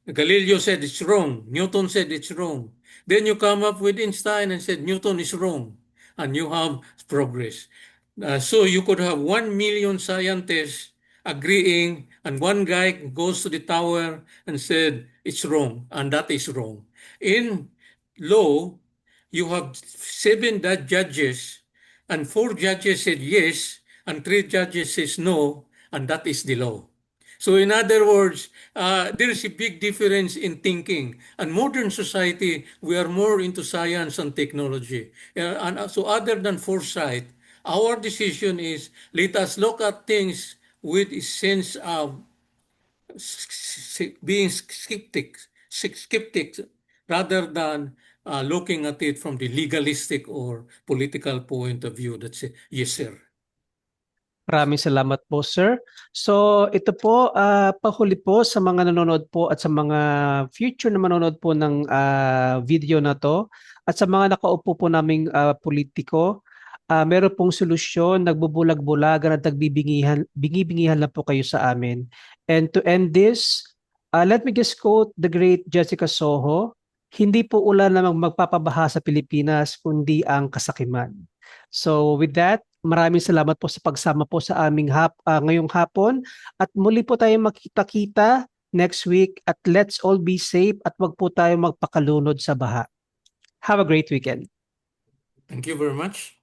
Galileo said it's wrong. Newton said it's wrong. Then you come up with Einstein and said Newton is wrong. And you have progress. So you could have 1 million scientists agreeing, and one guy goes to the tower and said it's wrong, and that is wrong. In law, you have 7 judges, and 4 judges said yes, and 3 judges says no, and that is the law. So in other words, there is a big difference in thinking. And modern society, we are more into science and technology. And so other than foresight, our decision is let us look at things with a sense of being skeptic rather than looking at it from the legalistic or political point of view. That's it. Yes, sir. Maraming salamat po, sir. So ito po, pahuli po sa mga nanonood po at sa mga future na manonood po ng video na to at sa mga nakaupo po naming politiko, meron pong solusyon, nagbubulag-bulagan at bingi-bingihan lang po kayo sa amin. And to end this, let me just quote the great Jessica Soho, hindi po ulan lamang magpapabaha sa Pilipinas, kundi ang kasakiman. So with that, Maraming salamat po sa pagsama po sa aming ngayong hapon at muli po tayong makita-kita next week at let's all be safe at wag po tayo magpakalunod sa baha. Have a great weekend. Thank you very much.